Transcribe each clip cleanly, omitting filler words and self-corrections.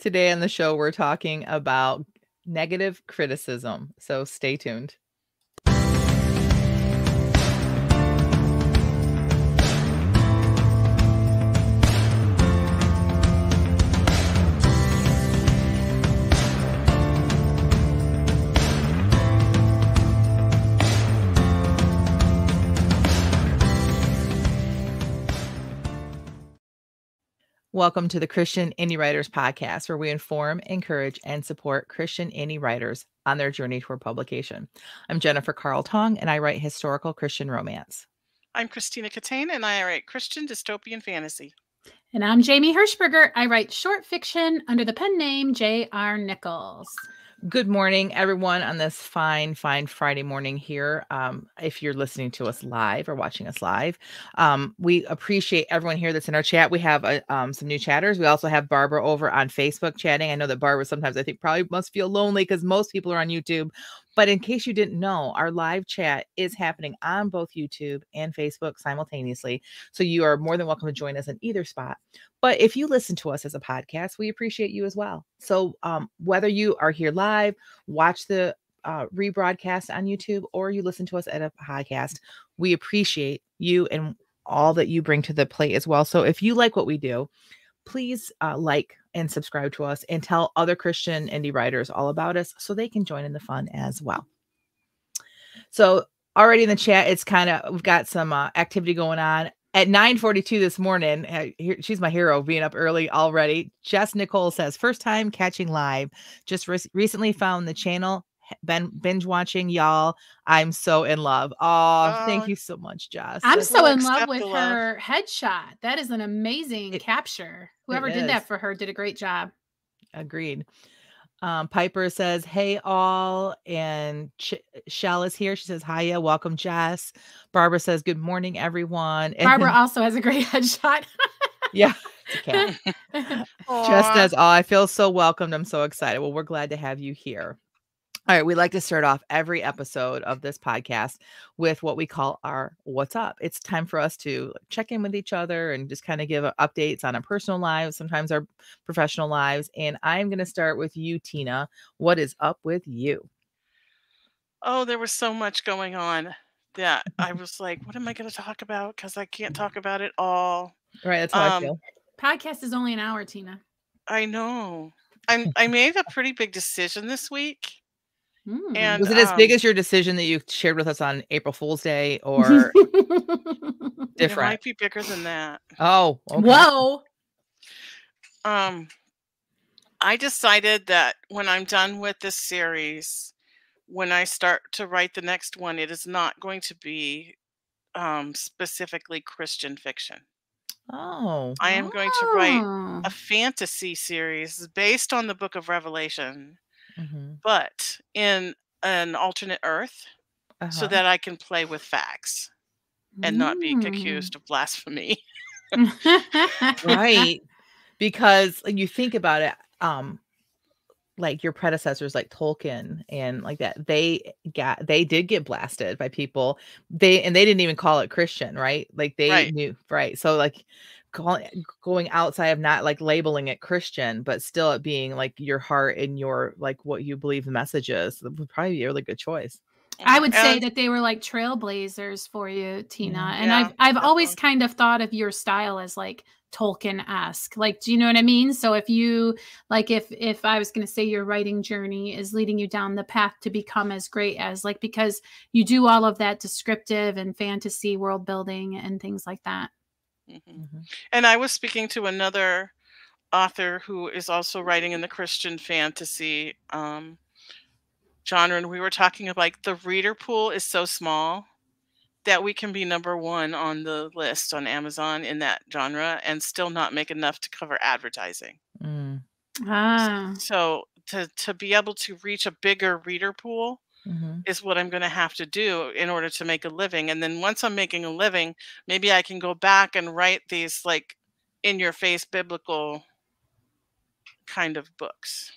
Today on the show, we're talking about negative criticism. So stay tuned. Welcome to the Christian Indie Writers Podcast, where we inform, encourage, and support Christian indie writers on their journey toward publication. I'm Jennifer Carl Tong, and I write historical Christian romance. I'm Christina Catane, and I write Christian dystopian fantasy. And I'm Jamie Hirschberger. I write short fiction under the pen name J.R. Nichols. Good morning, everyone, on this fine Friday morning here. If you're listening to us live or watching us live, we appreciate everyone here that's in our chat. We have some new chatters. We also have Barbara over on Facebook chatting. I know that Barbara sometimes, I think, probably must feel lonely because most people are on YouTube. But in case you didn't know, our live chat is happening on both YouTube and Facebook simultaneously. So you are more than welcome to join us in either spot. But if you listen to us as a podcast, we appreciate you as well. So whether you are here live, watch the rebroadcast on YouTube, or you listen to us at a podcast, we appreciate you and all that you bring to the plate as well. So if you like what we do, please like and subscribe to us and tell other Christian indie writers all about us so they can join in the fun as well. So already in the chat, it's we've got some activity going on. At 9:42 this morning, she's my hero, being up early already. Jess Nicole says, first time catching live. Just recently found the channel. Been binge watching, y'all. I'm so in love. Oh, thank you so much, Jess. I'm so in love with her headshot. That is an amazing capture. Whoever did that for her did a great job. Agreed. Piper says, hey, all. And Shell is here. She says, hiya. Welcome, Jess. Barbara says, good morning, everyone. Barbara also has a great headshot. Yeah. Jess says, oh, I feel so welcomed. I'm so excited. Well, we're glad to have you here. All right, we like to start off every episode of this podcast with what we call our What's Up. It's time for us to check in with each other and just kind of give updates on our personal lives, sometimes our professional lives. And I'm going to start with you, Tina. What is up with you? Oh, there was so much going on that I was like, what am I going to talk about? Because I can't talk about it all. Right, that's how I feel. Podcast is only an hour, Tina. I know. I made a pretty big decision this week. And was it as big as your decision that you shared with us on April Fool's Day, or different? It might be bigger than that. Oh, okay. Whoa. I decided that when I'm done with this series, when I start to write the next one, it is not going to be specifically Christian fiction. Oh. I am going to write a fantasy series based on the Book of Revelation. But in an alternate Earth, so that I can play with facts and not be accused of blasphemy. Right. Because you think about it, like your predecessors, like Tolkien and like that, they did get blasted by people. They didn't even call it Christian, right? Like they knew, right? So like going outside of not like labeling it Christian, but still it being like your heart and your like what you believe the message is, that would probably be a really good choice. I would say that they were like trailblazers for you, Tina. And I've always kind of thought of your style as like Tolkien-esque. Like, do you know what I mean? So if you like, if I was going to say your writing journey is leading you down the path to become as great as, like, because you do all of that descriptive and fantasy world building and things like that. And I was speaking to another author who is also writing in the Christian fantasy genre, and we were talking about like the reader pool is so small that we can be #1 on the list on Amazon in that genre and still not make enough to cover advertising. So to be able to reach a bigger reader pool is what I'm going to have to do in order to make a living. And then once I'm making a living, maybe I can go back and write these like in your face biblical kind of books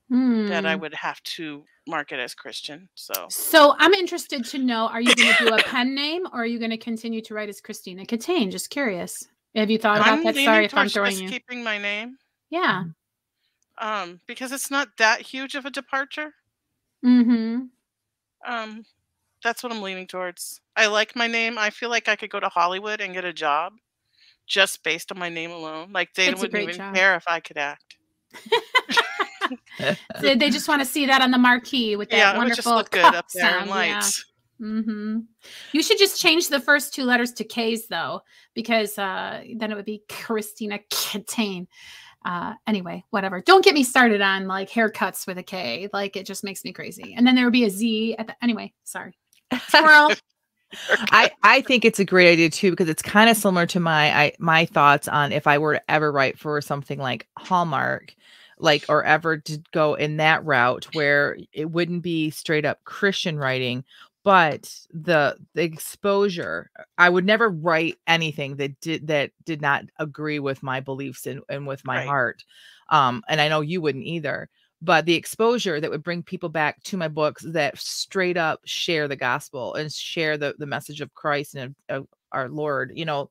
that I would have to market as Christian. So I'm interested to know, are you going to do a pen name or are you going to continue to write as Christina Catane? Just curious. Have you thought about that? Sorry if I'm throwing you. Keeping my name. Yeah. because it's not that huge of a departure. Mm-hmm. That's what I'm leaning towards. I like my name. I feel like I could go to Hollywood and get a job just based on my name alone. Like, they wouldn't even care if I could act. They just want to see that on the marquee with that wonderful, it would just look good up there in lights. Yeah. Mm-hmm. You should just change the first 2 letters to K's though, because then it would be Christina Catane. Anyway, whatever. Don't get me started on like haircuts with a K. Like, it just makes me crazy. And then there would be a Z at the anyway. Sorry. Squirrel. I think it's a great idea too, because it's kind of similar to my thoughts on if I were to ever write for something like Hallmark, like, or ever to go in that route where it wouldn't be straight up Christian writing, but the exposure. I would never write anything that did not agree with my beliefs and with my heart. And I know you wouldn't either. But the exposure that would bring people back to my books that straight up share the gospel and share the message of Christ and of our Lord, you know,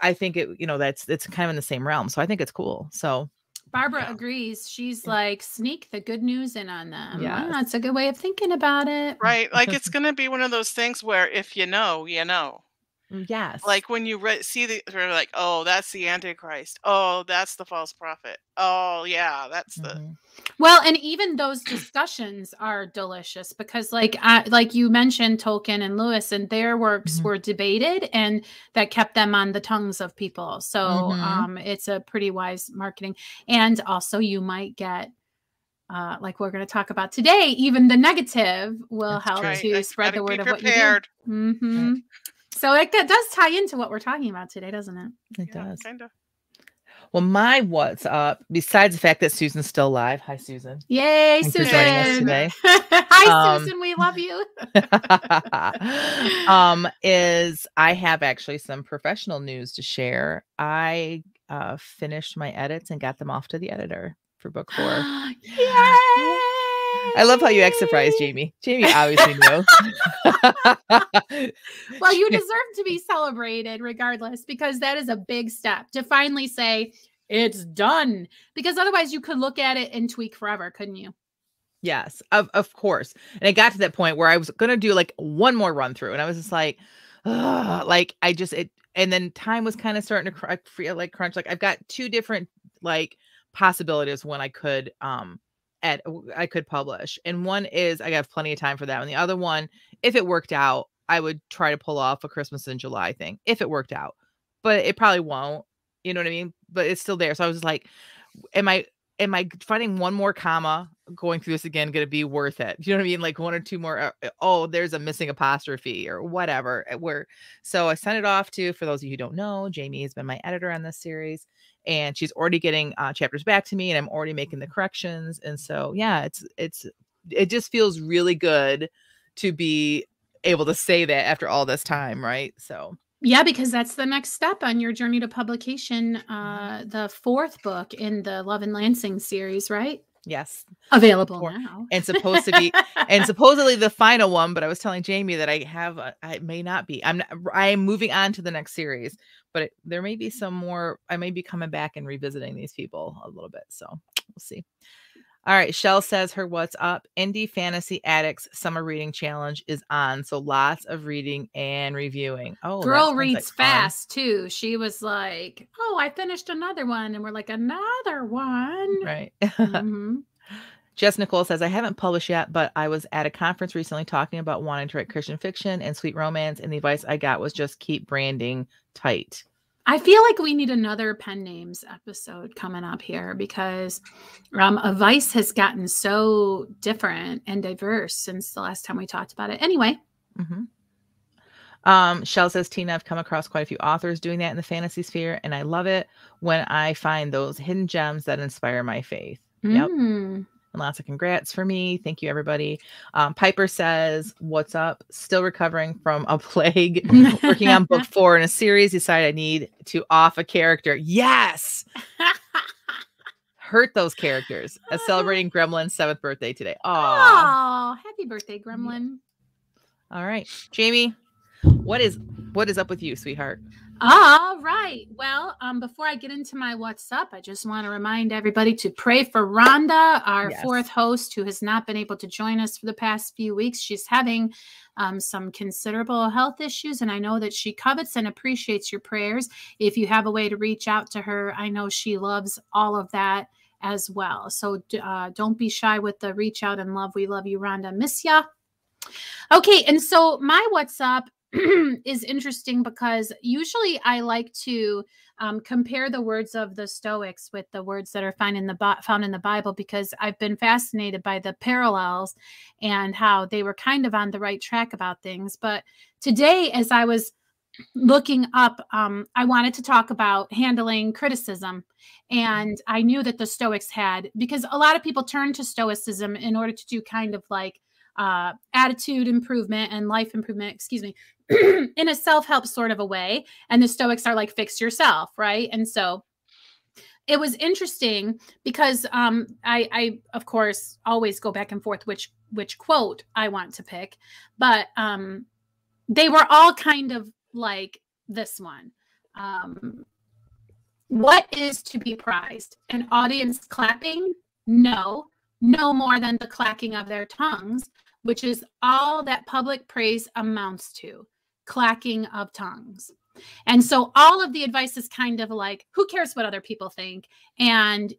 I think it, you know, it's kind of in the same realm. So I think it's cool. So Barbara agrees. She's like, sneak the good news in on them. Yeah, that's a good way of thinking about it. Right. Like, it's going to be one of those things where if you know, you know. Yes. Like, when you see they're like, oh, that's the Antichrist. Oh, that's the false prophet. Oh, yeah, that's the. Well, and even those discussions are delicious because, like you mentioned, Tolkien and Lewis, and their works were debated, and that kept them on the tongues of people. So, it's a pretty wise marketing, and also you might get. Like we're going to talk about today, even the negative will help to spread the word of what you do. Mm-hmm. Right. So that does tie into what we're talking about today, doesn't it? It does. Kind of. Well, my what's up, besides the fact that Susan's still alive. Hi, Susan. Yay, Thanks Susan. for joining us today. Hi, Susan. We love you. Is I have actually some professional news to share. I finished my edits and got them off to the editor for book 4. Yay! I love how you act surprised, Jamie. Jamie obviously knew. Well, you deserve to be celebrated regardless, because that is a big step to finally say it's done. Because otherwise you could look at it and tweak forever, couldn't you? Yes, of course. And it got to that point where I was going to do like one more run through. And I was just like, like and then time was kind of starting to feel like crunch. Like, I've got 2 different like possibilities when I could publish, and one is I have plenty of time for that, and the other one, if it worked out, I would try to pull off a Christmas in July thing if it worked out, but it probably won't, you know what I mean? But it's still there. So I was like, am I finding one more comma going through this again going to be worth it? You know what I mean? Like 1 or 2 more, oh, there's a missing apostrophe or whatever. So I sent it off to, for those of you who don't know, Jamie has been my editor on this series, and she's already getting chapters back to me, and I'm already making the corrections. And so, yeah, it just feels really good to be able to say that after all this time. Right. So, yeah, because that's the next step on your journey to publication. The 4th book in the Love and Lansing series, right? Yes. Available now. And supposed to be, and supposedly the final one, but I was telling Jamie that I may not be. I am moving on to the next series, but there may be some more. I may be coming back and revisiting these people a little bit. So we'll see. All right. Shell says her what's up. Indie Fantasy Addicts Summer Reading Challenge is on. So lots of reading and reviewing. Oh, girl reads fast too. She was like, oh, I finished another one. And we're like, another one. Right. Jess Nicole says, I haven't published yet, but I was at a conference recently talking about wanting to write Christian fiction and sweet romance. And the advice I got was just keep branding tight. I feel like we need another pen names episode coming up here, because advice has gotten so different and diverse since the last time we talked about it. Anyway. Shell says, Tina, I've come across quite a few authors doing that in the fantasy sphere, and I love it when I find those hidden gems that inspire my faith. Yep. And lots of congrats for me. Thank you, everybody. Piper says, what's up? Still recovering from a plague. Working on book 4 in a series. Decided I need to off a character. Yes. Hurt those characters. Celebrating Gremlin's 7th birthday today. Oh, happy birthday, Gremlin. All right. Jamie, what is up with you, sweetheart? All right. Well, before I get into my what's up, I just want to remind everybody to pray for Rhonda, our fourth host, who has not been able to join us for the past few weeks. She's having some considerable health issues, and I know that she covets and appreciates your prayers. If you have a way to reach out to her, I know she loves all of that as well. So don't be shy with the reach out and love. We love you, Rhonda. Miss ya. Okay. And so my what's up is interesting because usually I like to compare the words of the Stoics with the words that are found in the Bible, because I've been fascinated by the parallels and how they were kind of on the right track about things. But today, as I was looking up, I wanted to talk about handling criticism. And I knew that the Stoics had, because a lot of people turn to Stoicism in order to do kind of like attitude improvement and life improvement, in a self-help sort of a way. And the Stoics are like, fix yourself, right? And so it was interesting because I of course always go back and forth which quote I want to pick, but they were all kind of like this one. What is to be prized? An audience clapping? No more than the clacking of their tongues, which is all that public praise amounts to. Clacking of tongues. And so all of the advice is kind of like, who cares what other people think? And,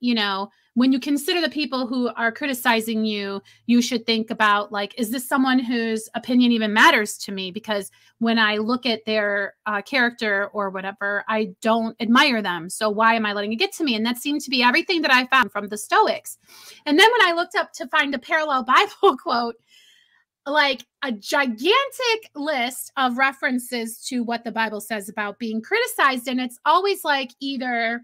when you consider the people who are criticizing you, you should think about, like, is this someone whose opinion even matters to me? Because when I look at their character or whatever, I don't admire them. So why am I letting it get to me? And that seemed to be everything that I found from the Stoics. And then when I looked up to find a parallel Bible quote, like a gigantic list of references to what the Bible says about being criticized. And it's always like either,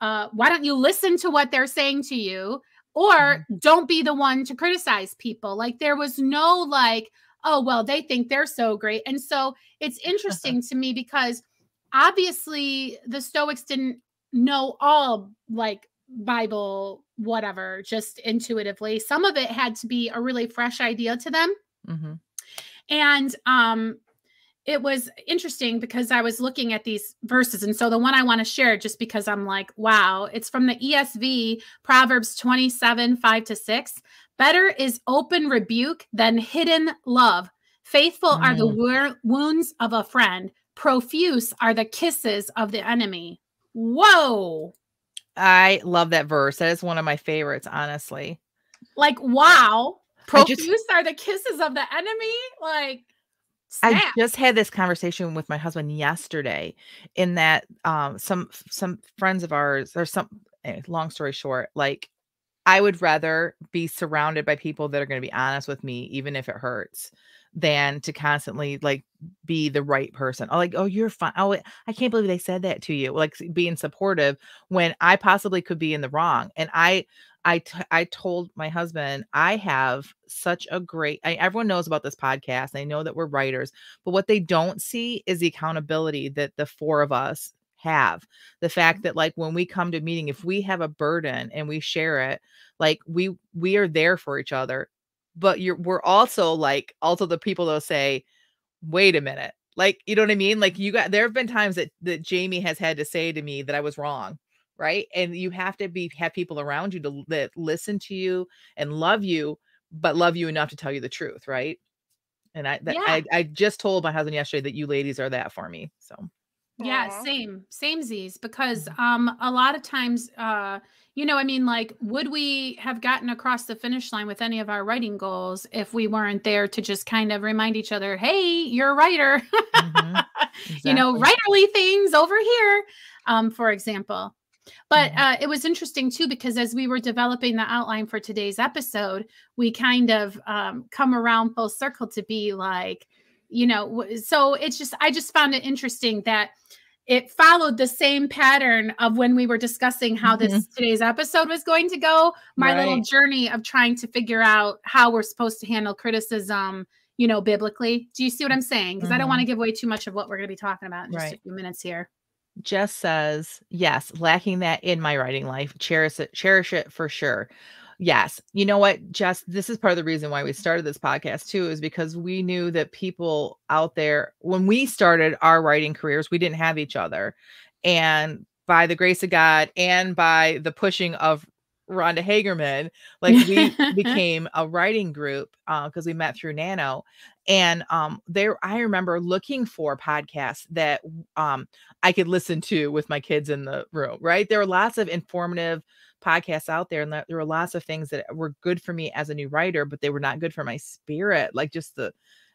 why don't you listen to what they're saying to you? Or don't be the one to criticize people. Like there was no like, oh, well, they think they're so great. And so it's interesting to me because obviously the Stoics didn't know all like Bible, whatever, just intuitively. Some of it had to be a really fresh idea to them. Mm-hmm. And it was interesting because I was looking at these verses. And so the one I want to share, just because I'm like, wow, it's from the ESV, Proverbs 27, 5-6. Better is open rebuke than hidden love. Faithful are the wounds of a friend. Profuse are the kisses of the enemy. Whoa. I love that verse. That is one of my favorites, honestly. Like, wow. Profuse are the kisses of the enemy. Like, snap. I just had this conversation with my husband yesterday in that some friends of ours, or long story short, like I would rather be surrounded by people that are going to be honest with me, even if it hurts, than to constantly like be the right person. Oh, like, oh, you're fine. Oh, I can't believe they said that to you. Like being supportive when I possibly could be in the wrong. And I told my husband, I have such a great, everyone knows about this podcast. They know that we're writers, but what they don't see is the accountability that the four of us have. The fact that like, when we come to a meeting, if we have a burden and we share it, like we are there for each other, but we're also the people that'll say, wait a minute. Like, you know what I mean? Like there have been times that Jamie has had to say to me that I was wrong. Right. And you have to have people around you that listen to you and love you, but love you enough to tell you the truth. Right. And I just told my husband yesterday that you ladies are that for me. So. Yeah, same Z's, because a lot of times, I mean, like, would we have gotten across the finish line with any of our writing goals if we weren't there to just kind of remind each other, hey, you're a writer, exactly. Writerly things over here, for example. But it was interesting too, because as we were developing the outline for today's episode, we kind of come around full circle to be like, so I just found it interesting that it followed the same pattern of when we were discussing how today's episode was going to go. My little journey of trying to figure out how we're supposed to handle criticism, biblically. Do you see what I'm saying? Because I don't want to give away too much of what we're going to be talking about in just a few minutes here. Jess says, yes, lacking that in my writing life. Cherish it for sure. Yes. You know what, Jess, this is part of the reason why we started this podcast too, is because we knew that people out there, when we started our writing careers, we didn't have each other. And by the grace of God and by the pushing of Rhonda Hagerman, like we became a writing group because we met through Nano. And I remember looking for podcasts that I could listen to with my kids in the room, right? There were lots of informative podcasts out there, and there were lots of things that were good for me as a new writer, but they were not good for my spirit, like just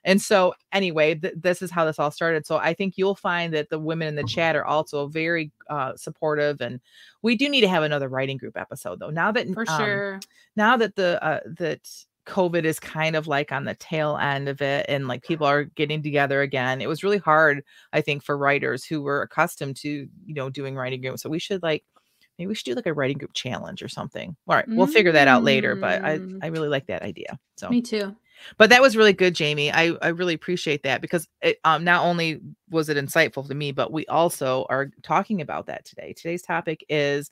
and so anyway, this is how this all started. So I think you'll find that the women in the chat are also very supportive, and we do need to have another writing group episode though. Now that for sure, now that that COVID is kind of like on the tail end of it, and like people are getting together again, it was really hard, I think, for writers who were accustomed to, doing writing groups. So maybe we should do like a writing group challenge or something. All right. We'll figure that out later, but I really like that idea. So me too. But that was really good, Jamie. I really appreciate that, because it not only was it insightful to me, but we also are talking about that today. Today's topic is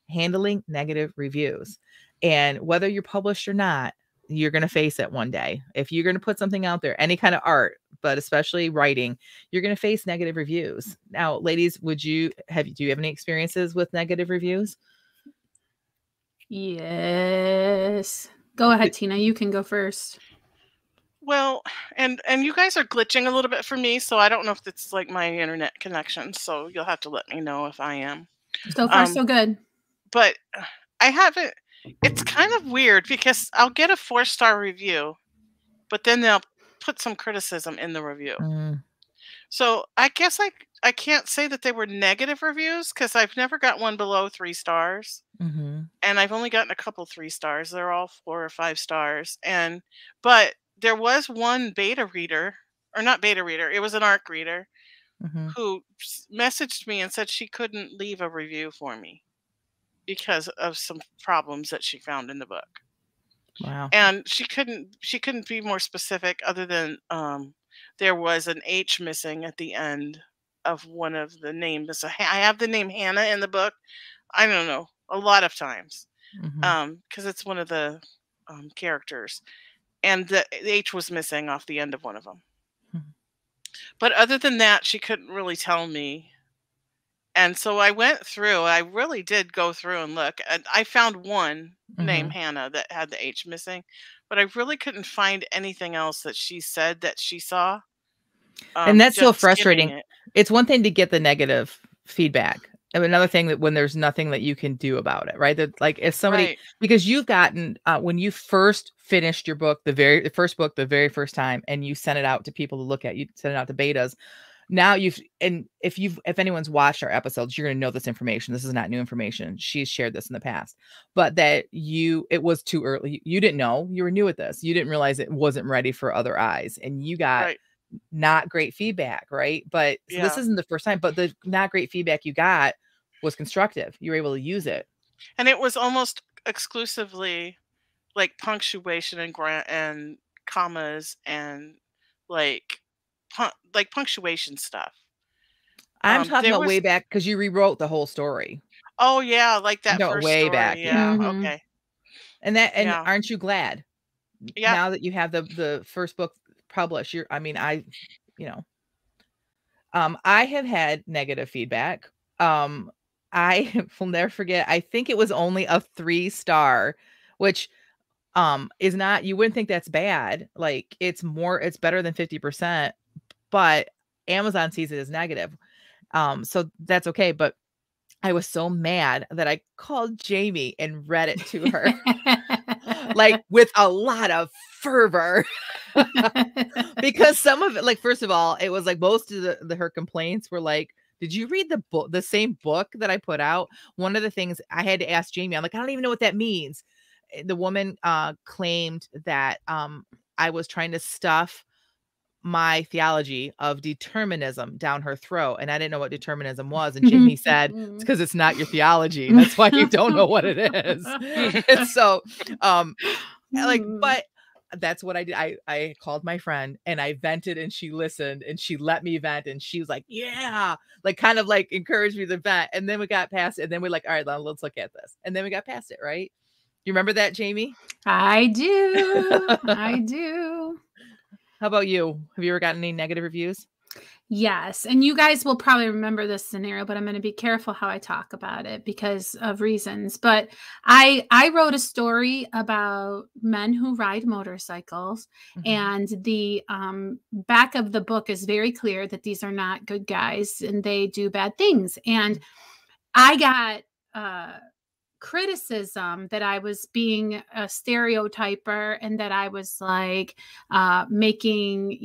handling negative reviews. And whether you're published or not, you're going to face it one day. If you're going to put something out there, any kind of art, but especially writing, you're going to face negative reviews. Now, ladies, do you have any experiences with negative reviews? Yes. Go ahead, Tina. You can go first. Well, and you guys are glitching a little bit for me, so I don't know if it's like my internet connection. So you'll have to let me know if I am. So far, so good. But I haven't. It's kind of weird because I'll get a 4-star review, but then they'll put some criticism in the review. So I guess I can't say that they were negative reviews, because I've never got one below 3 stars. And I've only gotten a couple 3 stars. They're all 4 or 5 stars. But there was one beta reader, or not beta reader, it was an ARC reader, who messaged me and said she couldn't leave a review for me because of some problems that she found in the book. Wow. And she couldn't be more specific, other than there was an H missing at the end of one of the names. I have the name Hannah in the book. I don't know, a lot of times, because it's one of the characters, and the H was missing off the end of one of them. But other than that, she couldn't really tell me. And so I went through, I really did go through and look, and I found one named Hannah that had the H missing, but I really couldn't find anything else that she said that she saw. And that's so frustrating. It's one thing to get the negative feedback, and another thing that when there's nothing that you can do about it, right? That, like, if somebody, because you've gotten, when you first finished your book, the very first time, and you sent it out to people to look at, you sent it out to betas. Now if anyone's watched our episodes, you're going to know this information. This is not new information. She's shared this in the past, but that it was too early. You didn't know, you were new at this. You didn't realize it wasn't ready for other eyes, and you got not great feedback. Right. But so this isn't the first time, but the not great feedback you got was constructive. You were able to use it. And it was almost exclusively like punctuation and commas and like punctuation stuff. I'm talking about way back, because you rewrote the whole story. Oh yeah, like that first way story. back. Yeah. Okay. And aren't you glad? Yeah. Now that you have the first book published, I have had negative feedback. I will never forget. I think it was only a 3-star, which is not, you wouldn't think that's bad. Like, it's better than 50%, but Amazon sees it as negative. So that's okay. But I was so mad that I called Jamie and read it to her, like with a lot of fervor, because some of it, like, first of all, it was like most of her complaints were like, did you read the same book that I put out? One of the things I had to ask Jamie, I'm like, I don't even know what that means. The woman claimed that I was trying to stuff my theology of determinism down her throat, and I didn't know what determinism was. And Jamie said, it's because it's not your theology. That's why you don't know what it is. And so, but that's what I did. I called my friend and I vented, and she listened, and she let me vent, and she was like, yeah, like kind of like encouraged me to vent. And then we got past it, and then we're like, all right, let's look at this. And then we got past it. Right. You remember that, Jamie? I do. I do. How about you? Have you ever gotten any negative reviews? Yes. And you guys will probably remember this scenario, but I'm going to be careful how I talk about it because of reasons. But I wrote a story about men who ride motorcycles, and the back of the book is very clear that these are not good guys and they do bad things. And I got criticism that I was being a stereotyper and that I was like making,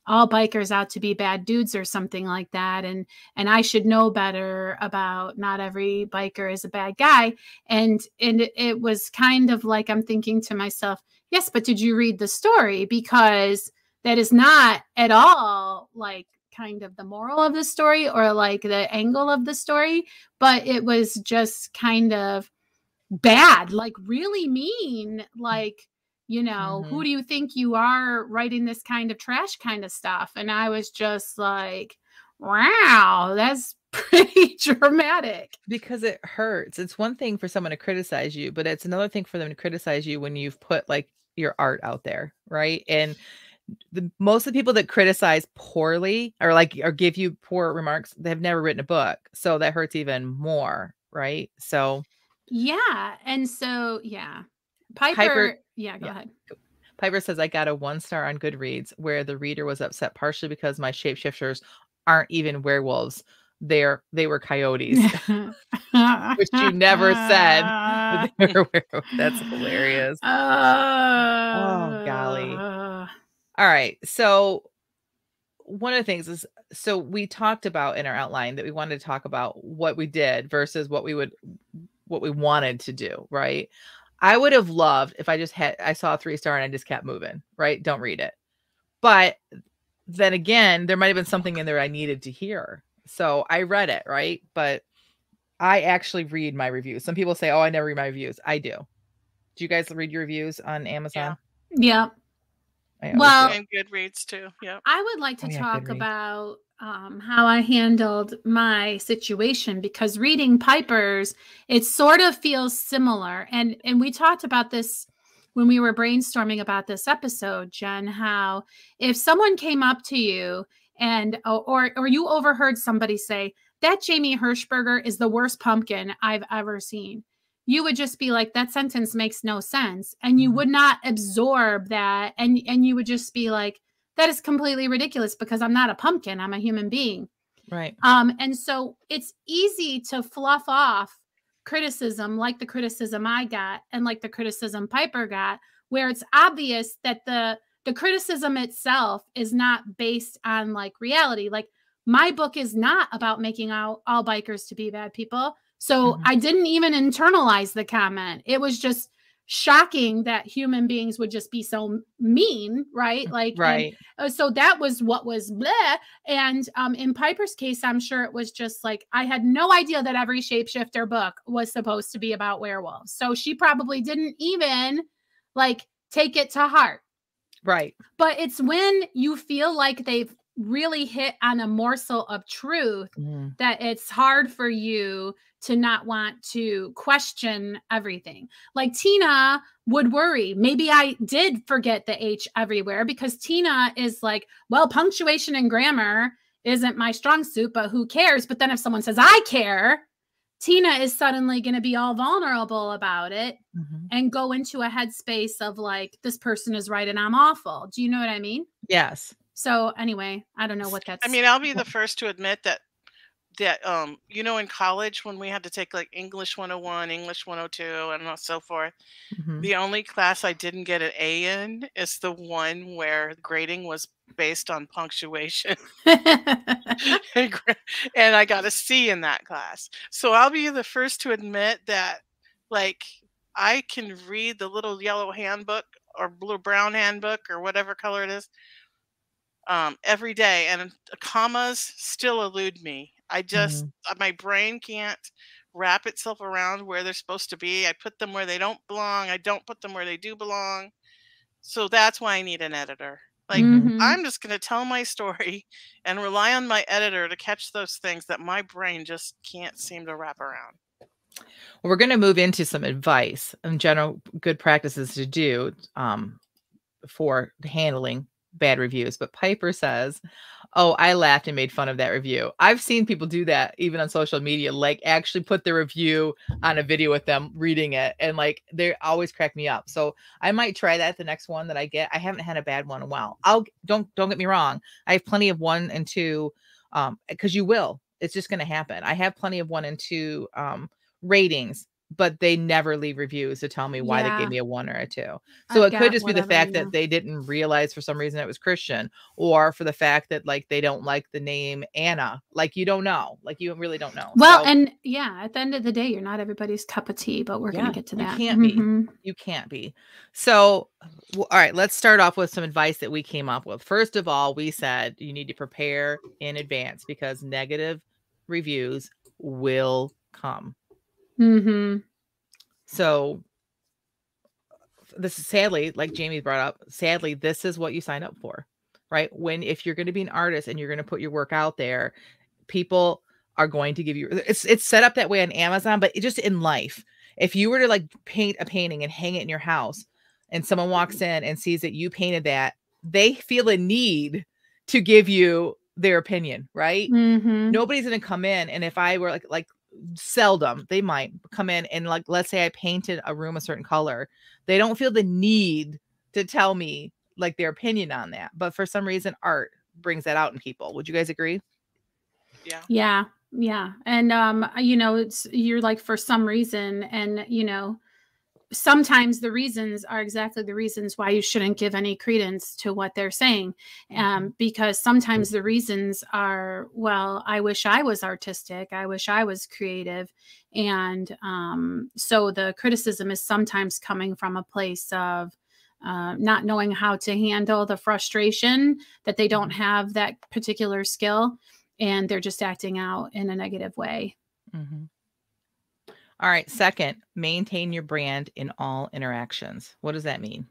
all bikers out to be bad dudes or something like that. And I should know better about not every biker is a bad guy. And it was kind of like, I'm thinking to myself, yes, but did you read the story? Because that is not at all like kind of the moral of the story or like the angle of the story, but it was just kind of bad, like really mean, like, who do you think you are writing this kind of trash kind of stuff? And I was just like, wow, that's pretty dramatic. Because it hurts. It's one thing for someone to criticize you, but it's another thing for them to criticize you when you've put like your art out there, right? And most of the people that criticize poorly or give you poor remarks, they've never written a book. So that hurts even more, right? So yeah. And so yeah. Piper yeah, go ahead. Piper says, I got a 1-star on Goodreads where the reader was upset partially because my shapeshifters aren't even werewolves. They were coyotes. Which you never said that they were werewolves. That's hilarious. Oh, golly. All right. So one of the things is, so we talked about in our outline that we wanted to talk about what we did versus what we wanted to do, right? I would have loved if I saw a 3-star and I just kept moving, right? Don't read it. But then again, there might have been something in there I needed to hear. So I read it, right? But I actually read my reviews. Some people say, oh, I never read my reviews. I do. Do you guys read your reviews on Amazon? Yeah. Well, and Goodreads too. Yeah. I would like to talk about how I handled my situation, because reading Piper's, it sort of feels similar. And we talked about this when we were brainstorming about this episode, Jen, how if someone came up to you and or you overheard somebody say, that Jamie Hirschberger is the worst pumpkin I've ever seen, you would just be like, that sentence makes no sense. And you would not absorb that. And you would just be like, that is completely ridiculous because I'm not a pumpkin. I'm a human being. Right. And so it's easy to fluff off criticism like the criticism I got and like the criticism Piper got, where it's obvious that the criticism itself is not based on like reality. Like my book is not about making all bikers to be bad people. So I didn't even internalize the comment. It was just shocking that human beings would just be so mean, right? Like, right. And, so that was what was bleh. And in Piper's case, I'm sure it was just like, I had no idea that every shapeshifter book was supposed to be about werewolves. So she probably didn't even like take it to heart. Right. But it's when you feel like they've really hit on a morsel of truth that it's hard for you to not want to question everything. Like Tina would worry, maybe I did forget the H everywhere, because Tina is like, well, punctuation and grammar isn't my strong suit, but who cares? But then if someone says, I care, Tina is suddenly going to be all vulnerable about it and go into a headspace of like, this person is right and I'm awful. Do you know what I mean? Yes. So anyway, I don't know what that's. I mean, I'll be the first to admit that in college when we had to take like English 101, English 102, and so forth, the only class I didn't get an A in is the one where grading was based on punctuation. And I got a C in that class. So I'll be the first to admit that, like, I can read the little yellow handbook or blue brown handbook or whatever color it is every day, and commas still elude me. I just my brain can't wrap itself around where they're supposed to be. I put them where they don't belong. I don't put them where they do belong. So that's why I need an editor. Like, I'm just going to tell my story and rely on my editor to catch those things that my brain just can't seem to wrap around. Well, we're going to move into some advice and general good practices to do for handling bad reviews. But Piper says, oh, I laughed and made fun of that review. I've seen people do that even on social media, like actually put the review on a video with them reading it. And like, they always crack me up. So I might try that the next one that I get. I haven't had a bad one in a while. Don't get me wrong. I have plenty of 1 and 2, because you will. It's just going to happen. I have plenty of 1 and 2 ratings, but they never leave reviews to tell me why they gave me a 1 or a 2. So it could just be the fact that they didn't realize for some reason it was Christian, or for the fact that like they don't like the name Anna. Like, you don't know. Like, you really don't know. Well, and yeah, at the end of the day, you're not everybody's cup of tea, but we're going to get to that. You can't be. You can't be. So, all right, let's start off with some advice that we came up with. First of all, we said you need to prepare in advance because negative reviews will come. So this is sadly, like Jamie brought up, sadly, this is what you sign up for, right? If you're going to be an artist and you're going to put your work out there, people are going to give you, it's set up that way on Amazon, but just in life, if you were to like paint a painting and hang it in your house and someone walks in and sees that you painted that, they feel a need to give you their opinion, right? Nobody's going to come in. And if I were like seldom, they might come in and like, let's say I painted a room a certain color. They don't feel the need to tell me like their opinion on that. But for some reason, art brings that out in people. Would you guys agree? Yeah. And, you're like, for some reason, and, sometimes the reasons are exactly the reasons why you shouldn't give any credence to what they're saying. Because sometimes the reasons are, well, I wish I was artistic. I wish I was creative. And so the criticism is sometimes coming from a place of not knowing how to handle the frustration that they don't have that particular skill. And they're just acting out in a negative way. All right. Second, maintain your brand in all interactions. What does that mean?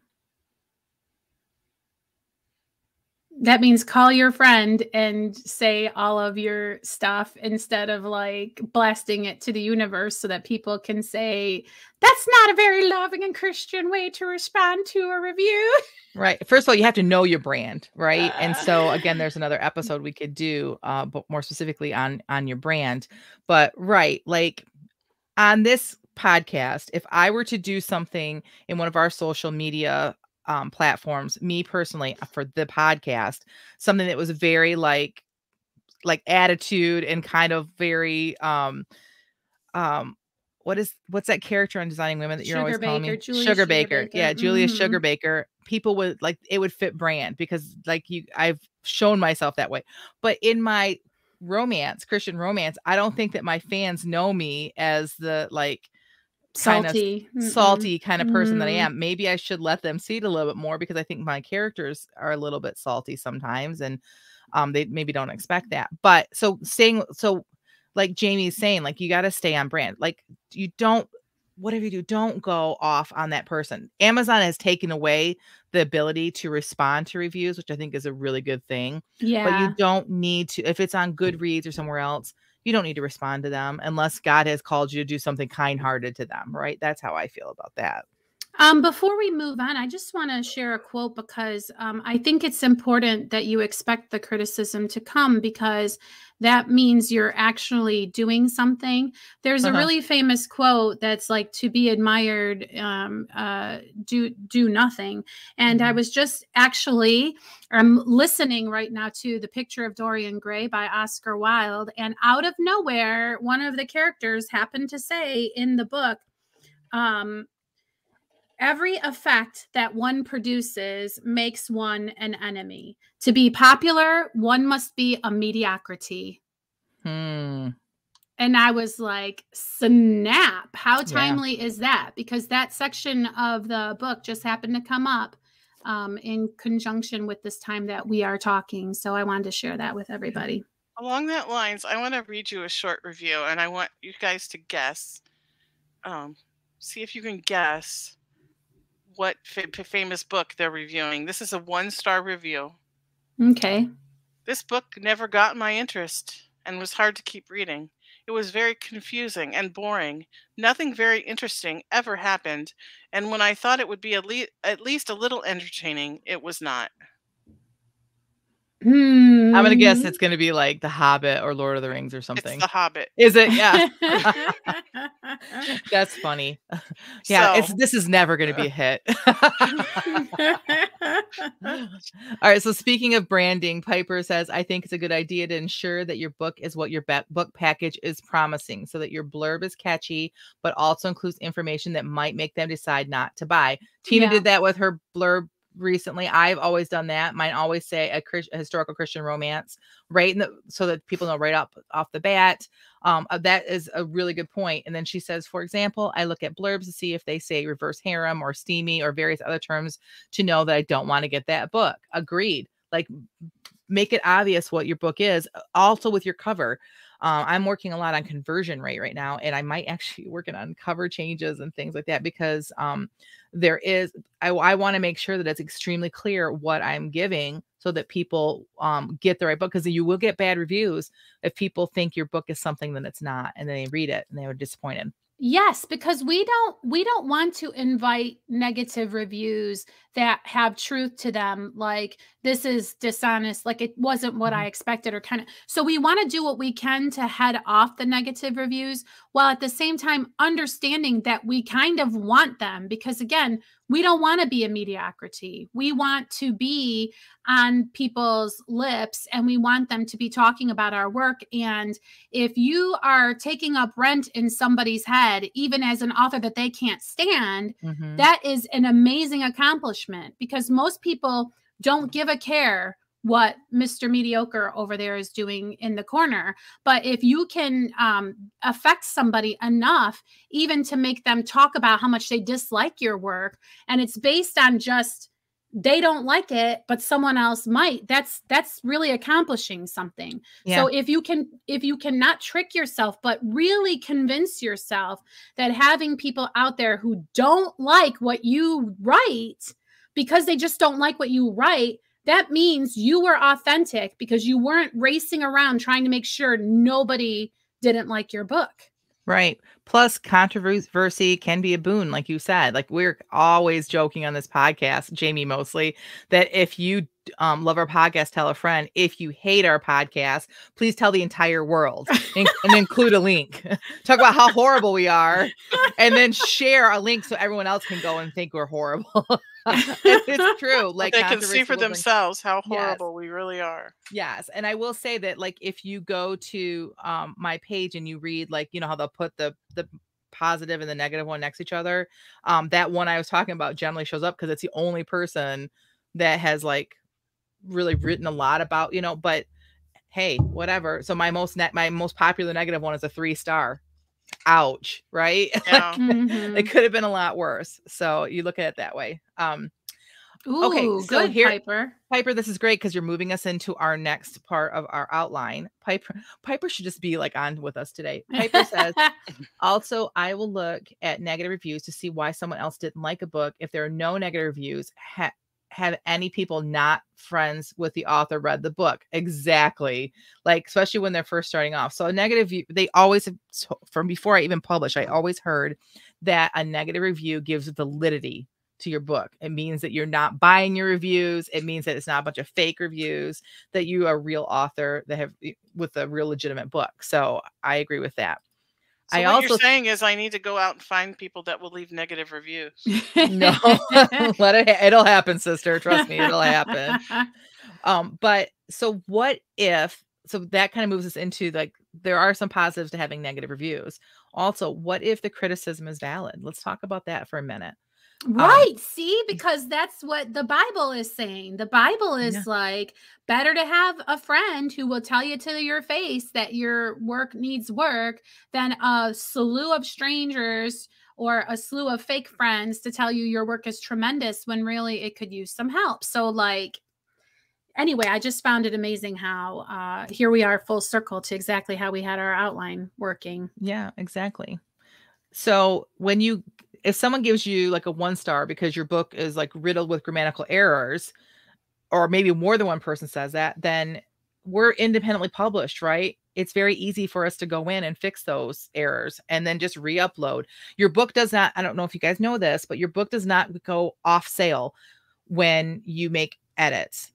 That means call your friend and say all of your stuff instead of like blasting it to the universe so that people can say, that's not a very loving and Christian way to respond to a review. Right. First of all, you have to know your brand, right? And so again, there's another episode we could do, but more specifically on your brand. But right, like on this podcast, if I were to do something in one of our social media platforms, me personally, for the podcast, something that was very like attitude and kind of very what's that character on Designing Women that you're always calling me? Sugar Baker. Yeah, Julia Sugar Baker. People would like, it would fit brand because like I've shown myself that way. But in my Christian romance, I don't think that my fans know me as the like salty kind of person that I am. Maybe I should let them see it a little bit more because I think my characters are a little bit salty sometimes, and they maybe don't expect that. But so like Jamie's saying, like, you got to stay on brand. Like, whatever you do, don't go off on that person. Amazon has taken away the ability to respond to reviews, which I think is a really good thing. Yeah. But you don't need to, if it's on Goodreads or somewhere else, you don't need to respond to them unless God has called you to do something kind-hearted to them, right? That's how I feel about that. Before we move on, I just want to share a quote because I think it's important that you expect the criticism to come because that means you're actually doing something. There's a really famous quote that's like, to be admired, do nothing. And I was just I'm listening right now to The Picture of Dorian Gray by Oscar Wilde. And out of nowhere, one of the characters happened to say in the book, every effect that one produces makes one an enemy. To be popular, one must be a mediocrity. And I was like, snap. How timely is that? Because that section of the book just happened to come up in conjunction with this time that we are talking. So I wanted to share that with everybody. Along that lines, I want to read you a short review, and I want you guys to guess. See if you can guess what famous book they're reviewing. This is a 1-star review. Okay. This book never got my interest and was hard to keep reading. It was very confusing and boring. Nothing very interesting ever happened, and when I thought it would be at least a little entertaining, it was not. I'm going to guess it's going to be like The Hobbit or Lord of the Rings or It's something. The Hobbit. Is it? Yeah. That's funny. Yeah, So, this is never going to be a hit. All right, so speaking of branding, Piper says, I think it's a good idea to ensure that your book is what your book package is promising, so that your blurb is catchy, but also includes information that might make them decide not to buy. Tina did that with her blurb recently. I've always done that. Mine always say a historical Christian romance, right? So that people know right off the bat. That is a really good point. And then she says, for example, I look at blurbs to see if they say reverse harem or steamy or various other terms to know that I don't want to get that book. Agreed. Like, make it obvious what your book is. Also with your cover. I'm working a lot on conversion rate right now, and I might actually be working on cover changes and things like that, because I want to make sure that it's extremely clear what I'm giving, so that people get the right book, because you will get bad reviews if people think your book is something that it's not, and then they read it and they were disappointed. Yes, because we don't want to invite negative reviews that have truth to them, like this is dishonest, like it wasn't what I expected, or kind of. So we want to do what we can to head off the negative reviews, while at the same time understanding that we kind of want them, because again, we don't want to be a mediocrity. We want to be on people's lips, and we want them to be talking about our work. And if you are taking up rent in somebody's head, even as an author that they can't stand, that is an amazing accomplishment, because most people don't give a care what Mr. Mediocre over there is doing in the corner. But if you can affect somebody enough, even to make them talk about how much they dislike your work, and it's based on just they don't like it, but someone else might, that's really accomplishing something. Yeah. So if you cannot trick yourself, but really convince yourself that having people out there who don't like what you write because they just don't like what you write, that means you were authentic, because you weren't racing around trying to make sure nobody didn't like your book. Right. Plus, controversy can be a boon, like you said. Like, we're always joking on this podcast, Jamie mostly, that if you love our podcast, tell a friend. If you hate our podcast, please tell the entire world and include a link. Talk about how horrible we are, and then share a link so everyone else can go and think we're horrible. It's true. Like, they can see for themselves how horrible we really are. Yes. And I will say that, like, if you go to my page and you read, like, you know how they'll put the positive and the negative one next to each other, that one I was talking about generally shows up because it's the only person that has, like, really written a lot about, you know, but hey, whatever. So my most popular negative one is a 3-star. Ouch. Right. Yeah. Like, it could have been a lot worse. So you look at it that way. Ooh, okay, so good, here, Piper, this is great because you're moving us into our next part of our outline. Piper should just be, like, on with us today. Piper says, also, I will look at negative reviews to see why someone else didn't like a book. If there are no negative reviews, have any people not friends with the author read the book? Exactly. Like, especially when they're first starting off. So a negative view, they always, from before I even publish, I always heard that a negative review gives validity to your book. It means that you're not buying your reviews. It means that it's not a bunch of fake reviews, that you are a real author that have with a real legitimate book. So I agree with that. So what you're saying is I need to go out and find people that will leave negative reviews. No, it'll happen, sister. Trust me, it'll happen. But so what if, so that kind of moves us into, like, there are some positives to having negative reviews. Also, what if the criticism is valid? Let's talk about that for a minute. Right. See, because that's what the Bible is saying. The Bible is like, better to have a friend who will tell you to your face that your work needs work than a slew of strangers or a slew of fake friends to tell you your work is tremendous when really it could use some help. So, like, anyway, I just found it amazing how here we are full circle to exactly how we had our outline working. Yeah, exactly. So if someone gives you, like, a 1-star because your book is, like, riddled with grammatical errors, or maybe more than one person says that, then we're independently published, right? it's very easy for us to go in and fix those errors and then just re-upload. Your book does not, I don't know if you guys know this, but your book does not go off sale when you make edits.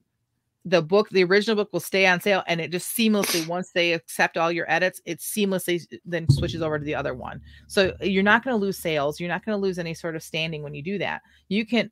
The original book will stay on sale, and it just seamlessly, once they accept all your edits, it seamlessly then switches over to the other one. So you're not going to lose sales. You're not going to lose any sort of standing when you do that. You can,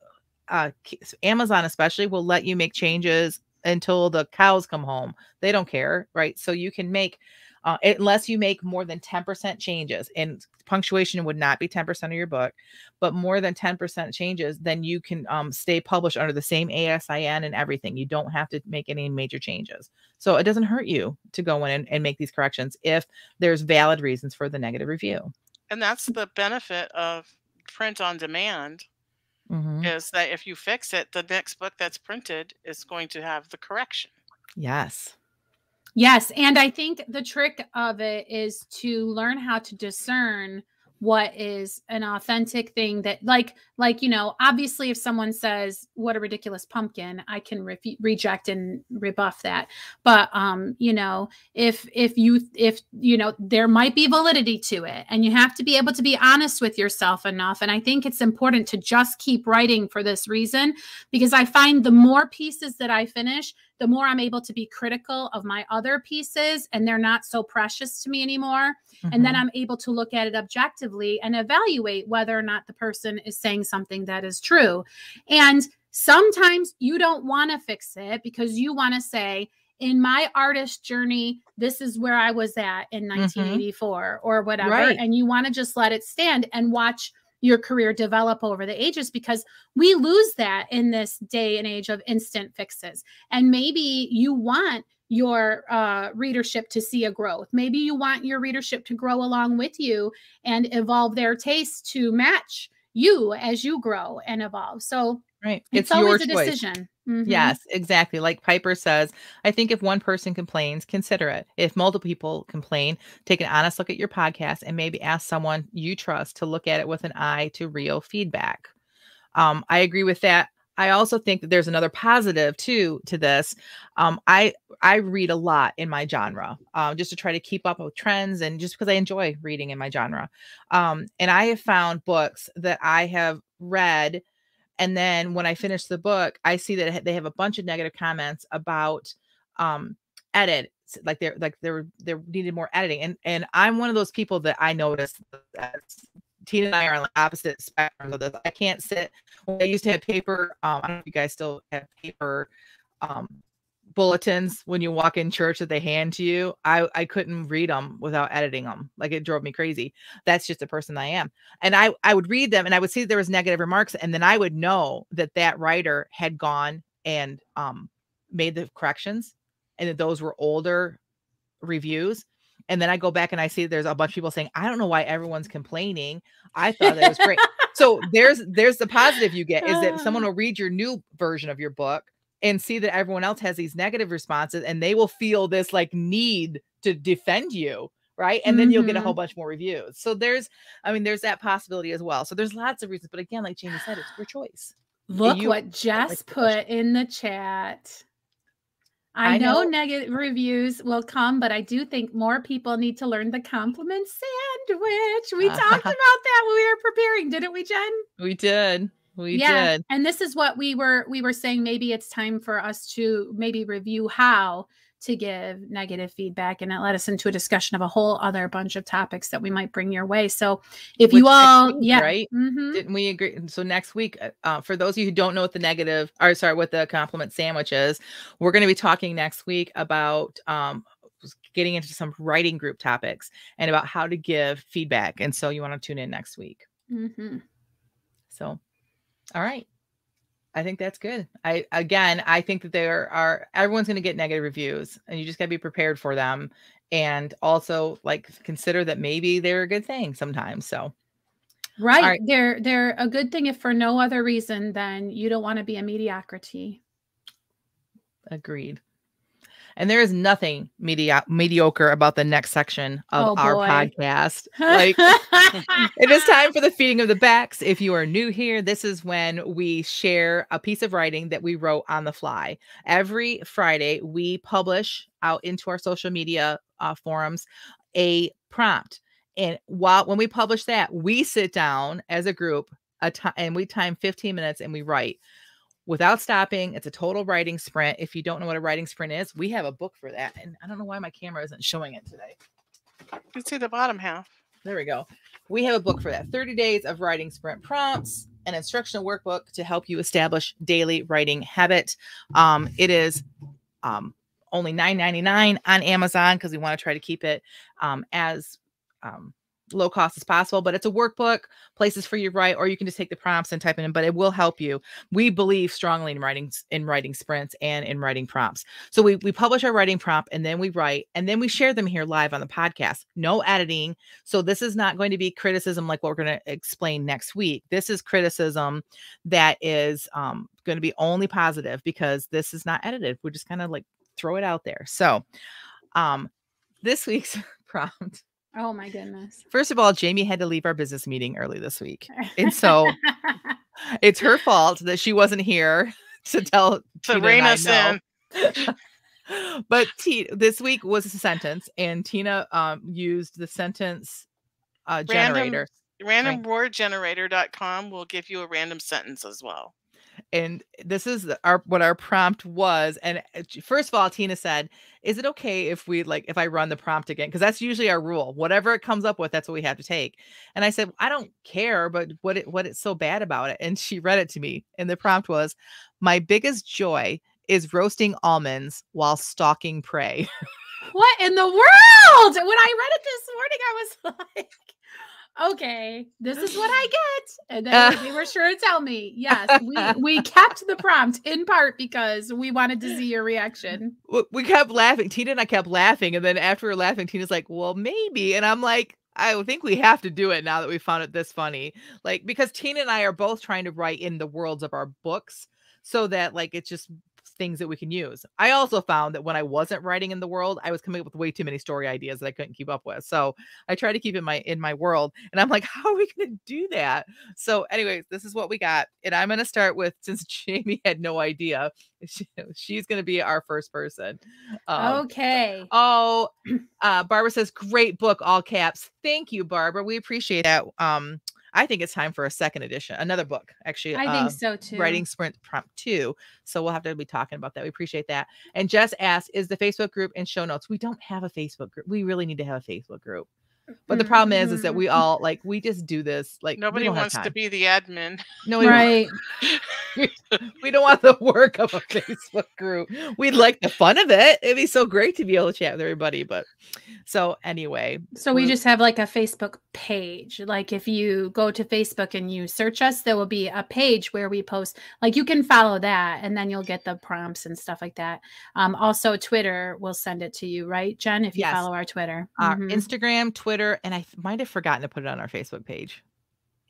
Amazon especially will let you make changes until the cows come home. They don't care, right? So you can make, unless you make more than 10% changes, and punctuation would not be 10% of your book, but more than 10% changes, then you can stay published under the same ASIN and everything. You don't have to make any major changes. So it doesn't hurt you to go in and make these corrections if there's valid reasons for the negative review. And that's the benefit of print on demand, is that if you fix it, the next book that's printed is going to have the correction. Yes. Yes. And I think the trick of it is to learn how to discern what is an authentic thing that like, obviously if someone says, what a ridiculous pumpkin, I can reject and rebuff that. But, if there might be validity to it, and you have to be able to be honest with yourself enough. And I think it's important to just keep writing for this reason, because I find the more pieces that I finish, the more I'm able to be critical of my other pieces, and they're not so precious to me anymore. And then I'm able to look at it objectively and evaluate whether or not the person is saying something that is true. And sometimes you don't want to fix it because you want to say, in my artist journey, this is where I was at in 1984 or whatever. Right. And you want to just let it stand and watch your career develop over the ages, because we lose that in this day and age of instant fixes. And maybe you want your readership to see a growth. Maybe you want your readership to grow along with you and evolve their taste to match you as you grow and evolve. So right. It's always a decision. Yes, exactly. Like Piper says, I think if one person complains, consider it. If multiple people complain, take an honest look at your podcast and maybe ask someone you trust to look at it with an eye to real feedback. I agree with that. I also think that there's another positive too to this. I read a lot in my genre, just to try to keep up with trends, and just because I enjoy reading in my genre. And I have found books that I have read, and then when I finish the book, I see that they have a bunch of negative comments about edit, like they're needed more editing. And I'm one of those people that I noticed that Tina and I are on the opposite spectrum of this. I can't sit. When I used to have paper, I don't know if you guys still have paper bulletins when you walk in church that they hand to you. I couldn't read them without editing them. Like, it drove me crazy. That's just the person I am. And I would read them and I would see there was negative remarks, and then I would know that that writer had gone and made the corrections, and that those were older reviews. And then I go back and I see there's a bunch of people saying, I don't know why everyone's complaining. I thought that was great. So there's the positive you get, is that someone will read your new version of your book and see that everyone else has these negative responses, and they will feel this like need to defend you. Right. And then you'll get a whole bunch more reviews. So there's that possibility as well. So there's lots of reasons. But again, like Jamie said, it's your choice. Look what Jess put in the chat. I know negative reviews will come, but I do think more people need to learn the compliment sandwich. We talked about that when we were preparing, didn't we, Jen? We did. We did. And this is what we were saying. Maybe it's time for us to maybe review how to give negative feedback, and it led us into a discussion of a whole other bunch of topics that we might bring your way. So if you all, right? Didn't we agree? So next week, for those of you who don't know what what the compliment sandwich is, we're going to be talking next week about getting into some writing group topics and about how to give feedback. And so you want to tune in next week. So, all right. I think that's good. I think that everyone's going to get negative reviews, and you just got to be prepared for them. And also consider that maybe they're a good thing sometimes. So, right. They're a good thing if for no other reason than you don't want to be a mediocrity. Agreed. And there is nothing mediocre about the next section of our podcast. Like, it is time for the feeding of the backs. If you are new here, this is when we share a piece of writing that we wrote on the fly. Every Friday, we publish out into our social media forums a prompt. And when we publish that, we sit down as a group and we time 15 minutes and we write without stopping. It's a total writing sprint. If you don't know what a writing sprint is, we have a book for that. And I don't know why my camera isn't showing it today. You can see the bottom half. There we go. We have a book for that. 30 days of writing sprint prompts, an instructional workbook to help you establish daily writing habit. It is only $9.99 on Amazon because we want to try to keep it as low cost as possible, but it's a workbook, places for you to write, or you can just take the prompts and type it in, but it will help you. We believe strongly in writing sprints and in writing prompts. So we publish our writing prompt and then we write, and then we share them here live on the podcast. No editing. So this is not going to be criticism like what we're going to explain next week. This is criticism that is going to be only positive because this is not edited. We're just kind of like throw it out there. So this week's prompt. Oh my goodness. First of all, Jamie had to leave our business meeting early this week. And so it's her fault that she wasn't here to rein us in. But this week was a sentence, and Tina used the sentence generator. Randomwordgenerator.com will give you a random sentence as well. And this is what our prompt was. And first of all, Tina said, is it okay if I run the prompt again? Because that's usually our rule. Whatever it comes up with, that's what we have to take. And I said, I don't care, but what it's so bad about it? And she read it to me. And the prompt was, my biggest joy is roasting almonds while stalking prey. What in the world? When I read it this morning, I was like, okay, this is what I get. And then they were sure to tell me, yes, we kept the prompt in part because we wanted to see your reaction. We kept laughing. Tina and I kept laughing. And then after we were laughing, Tina's like, well, maybe. And I'm like, I think we have to do it now that we found it this funny. Like, because Tina and I are both trying to write in the worlds of our books so that like, it's just things that we can use. I also found that when I wasn't writing in the world, I was coming up with way too many story ideas that I couldn't keep up with. So I try to keep it in my world. And I'm like, how are we going to do that? So anyways, this is what we got. And I'm going to start with, since Jamie had no idea, she's going to be our first person. Okay. Barbara says, great book, all caps. Thank you, Barbara. We appreciate that. I think it's time for a second edition, another book, actually. I think so too. Writing Sprint Prompt 2. So we'll have to be talking about that. We appreciate that. And Jess asked, is the Facebook group in show notes? We don't have a Facebook group. We really need to have a Facebook group. But the problem is that we all we just do this. Like nobody wants to be the admin. No, right. We don't want the work of a Facebook group. We'd like the fun of it. It'd be so great to be able to chat with everybody. But so anyway. So we just have like a Facebook page. Like if you go to Facebook and you search us, there will be a page where we post, like you can follow that and then you'll get the prompts and stuff like that. Also Twitter will send it to you, right, Jen? If you follow our Twitter. Instagram, Twitter, and I might have forgotten to put it on our Facebook page.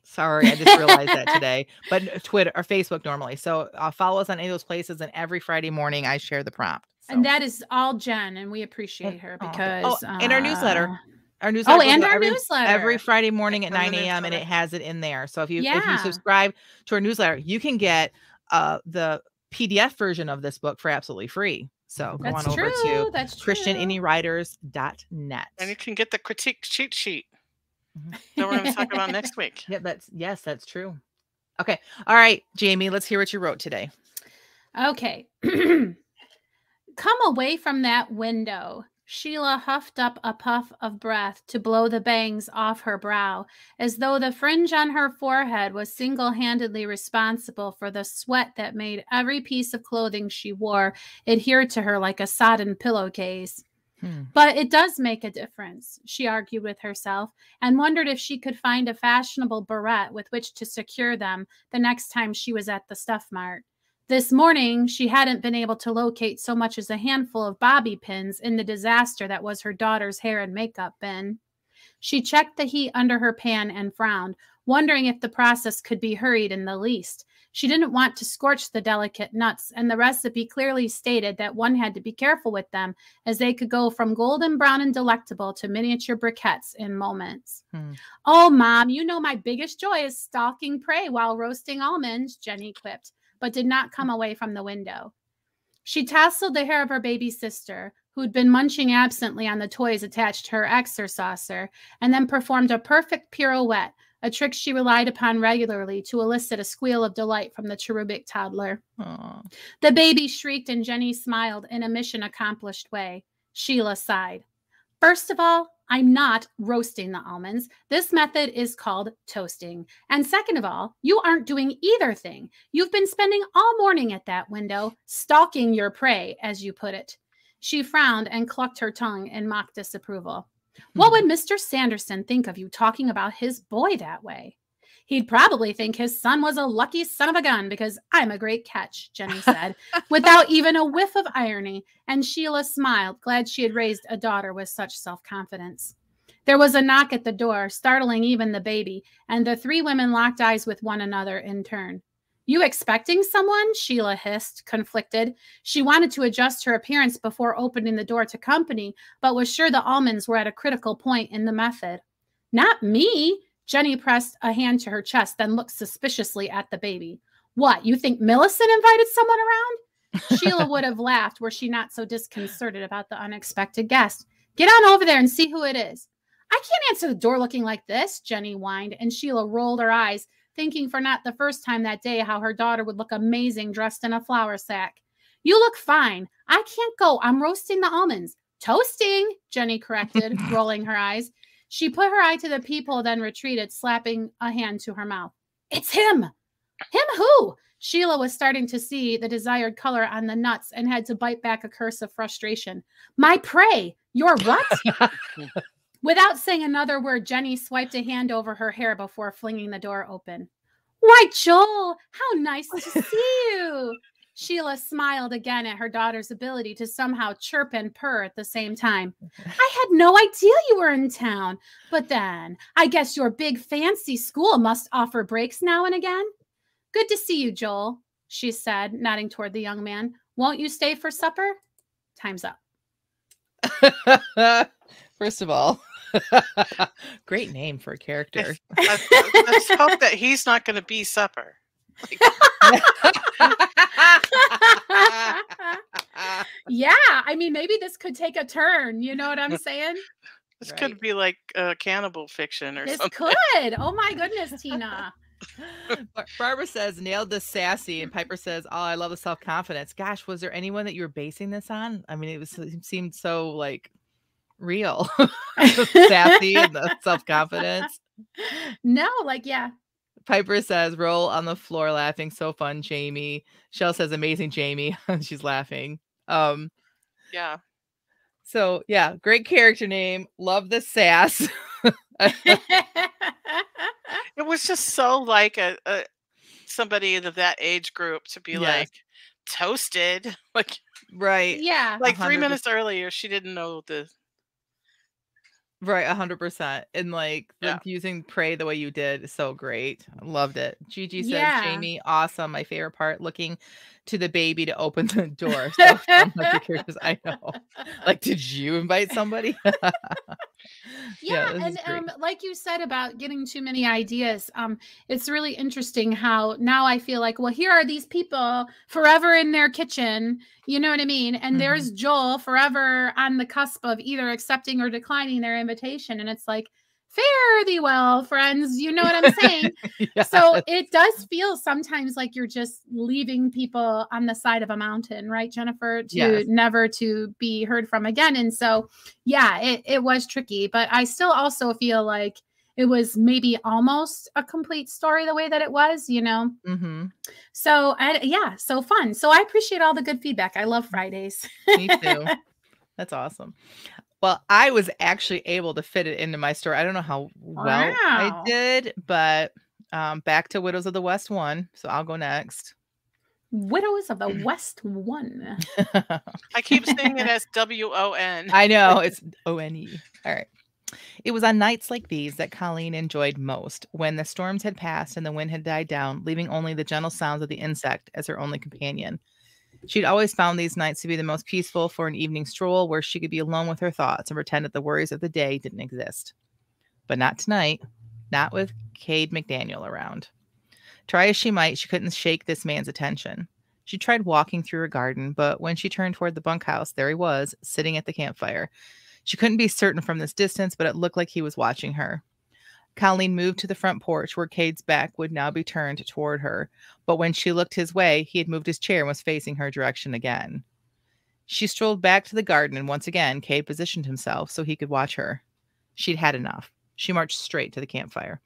Sorry, I just realized that today. But Twitter or Facebook normally. So follow us on any of those places. And every Friday morning, I share the prompt. So. And that is all Jen, and we appreciate her because and our newsletter. Our newsletter. And our newsletter every Friday morning at 9 a.m. and it has it in there. So if you subscribe to our newsletter, you can get the PDF version of this book for absolutely free. So go on over to ChristianIndieWriters.net. And you can get the critique cheat sheet that we're going to talk about next week. Yeah, that's true. Okay. All right, Jamie, let's hear what you wrote today. Okay. Come away from that window. Sheila huffed up a puff of breath to blow the bangs off her brow, as though the fringe on her forehead was single-handedly responsible for the sweat that made every piece of clothing she wore adhere to her like a sodden pillowcase. But it does make a difference, she argued with herself, and wondered if she could find a fashionable barrette with which to secure them the next time she was at the Stuff Mart. This morning, she hadn't been able to locate so much as a handful of bobby pins in the disaster that was her daughter's hair and makeup bin. She checked the heat under her pan and frowned, wondering if the process could be hurried in the least. She didn't want to scorch the delicate nuts, and the recipe clearly stated that one had to be careful with them, as they could go from golden brown and delectable to miniature briquettes in moments. Oh, Mom, you know my biggest joy is stalking prey while roasting almonds, Jenny quipped, but did not come away from the window. She tousled the hair of her baby sister, who'd been munching absently on the toys attached to her exerciser, and then performed a perfect pirouette, a trick she relied upon regularly to elicit a squeal of delight from the cherubic toddler. Aww. The baby shrieked, and Jenny smiled in a mission-accomplished way. Sheila sighed. First of all, I'm not roasting the almonds. This method is called toasting. And second of all, you aren't doing either thing. You've been spending all morning at that window, stalking your prey, as you put it. She frowned and clucked her tongue in mock disapproval. What would Mr. Sanderson think of you talking about his boy that way? He'd probably think his son was a lucky son of a gun because I'm a great catch, Jenny said, without even a whiff of irony, and Sheila smiled, glad she had raised a daughter with such self-confidence. There was a knock at the door, startling even the baby, and the three women locked eyes with one another in turn. You expecting someone? Sheila hissed, conflicted. She wanted to adjust her appearance before opening the door to company, but was sure the almonds were at a critical point in the method. Not me. Jenny pressed a hand to her chest, then looked suspiciously at the baby. What, you think Millicent invited someone around? Sheila would have laughed were she not so disconcerted about the unexpected guest. Get on over there and see who it is. I can't answer the door looking like this, Jenny whined, and Sheila rolled her eyes, thinking for not the first time that day how her daughter would look amazing dressed in a flour sack. You look fine. I can't go. I'm roasting the almonds. Toasting, Jenny corrected, rolling her eyes. She put her eye to the peephole, then retreated, slapping a hand to her mouth. It's him. Him who? Sheila was starting to see the desired color on the nuts and had to bite back a curse of frustration. My prey. Your what? Without saying another word, Jenny swiped a hand over her hair before flinging the door open. Why, Joel, how nice to see you. Sheila smiled again at her daughter's ability to somehow chirp and purr at the same time. I had no idea you were in town, but then I guess your big fancy school must offer breaks now and again. Good to see you, Joel, she said, nodding toward the young man. Won't you stay for supper? Time's up. First of all, great name for a character. Let's hope that he's not going to be supper. Yeah, I mean, maybe this could take a turn. You know what I'm saying? This could be like cannibal fiction or something. This could. Oh my goodness, Tina. Barbara says, nailed the sassy, and Piper says, oh, I love the self-confidence. Gosh, was there anyone that you were basing this on? I mean, it seemed so like real. Sassy and the self-confidence. No, like, yeah. Piper says, roll on the floor laughing. So fun, Jamie. Shell says, amazing, Jamie. She's laughing. Yeah. So yeah, great character name. Love the sass. It was just so like a somebody of that age group to be like toasted, like right, yeah, like 3 minutes earlier she didn't know the right 100%, and like using prey the way you did is so great. I loved it. Gigi says, Jamie, awesome. My favorite part, looking to the baby to open the door. So fun, like the characters. I know. Like, did you invite somebody? Yeah, and like you said about getting too many ideas, it's really interesting how now I feel like, well, here are these people forever in their kitchen, you know what I mean? And there's Joel forever on the cusp of either accepting or declining their invitation. And it's like, fare thee well, friends. You know what I'm saying? Yes. So it does feel sometimes like you're just leaving people on the side of a mountain, right, Jennifer, to never to be heard from again. And so, yeah, it was tricky, but I still also feel like it was maybe almost a complete story the way that it was, you know? So, so fun. So I appreciate all the good feedback. I love Fridays. Me too. That's awesome. Well, I was actually able to fit it into my story. I don't know how well I did, but back to Widows of the West 1. So I'll go next. Widows of the West 1. I keep saying it as WON. I know. It's ONE. All right. It was on nights like these that Colleen enjoyed most, when the storms had passed and the wind had died down, leaving only the gentle sounds of the insect as her only companion. She'd always found these nights to be the most peaceful for an evening stroll where she could be alone with her thoughts and pretend that the worries of the day didn't exist. But not tonight, not with Cade McDaniel around. Try as she might, she couldn't shake this man's attention. She tried walking through her garden, but when she turned toward the bunkhouse, there he was, sitting at the campfire. She couldn't be certain from this distance, but it looked like he was watching her. Colleen moved to the front porch where Cade's back would now be turned toward her, but when she looked his way, he had moved his chair and was facing her direction again. She strolled back to the garden, and once again, Cade positioned himself so he could watch her. She'd had enough. She marched straight to the campfire.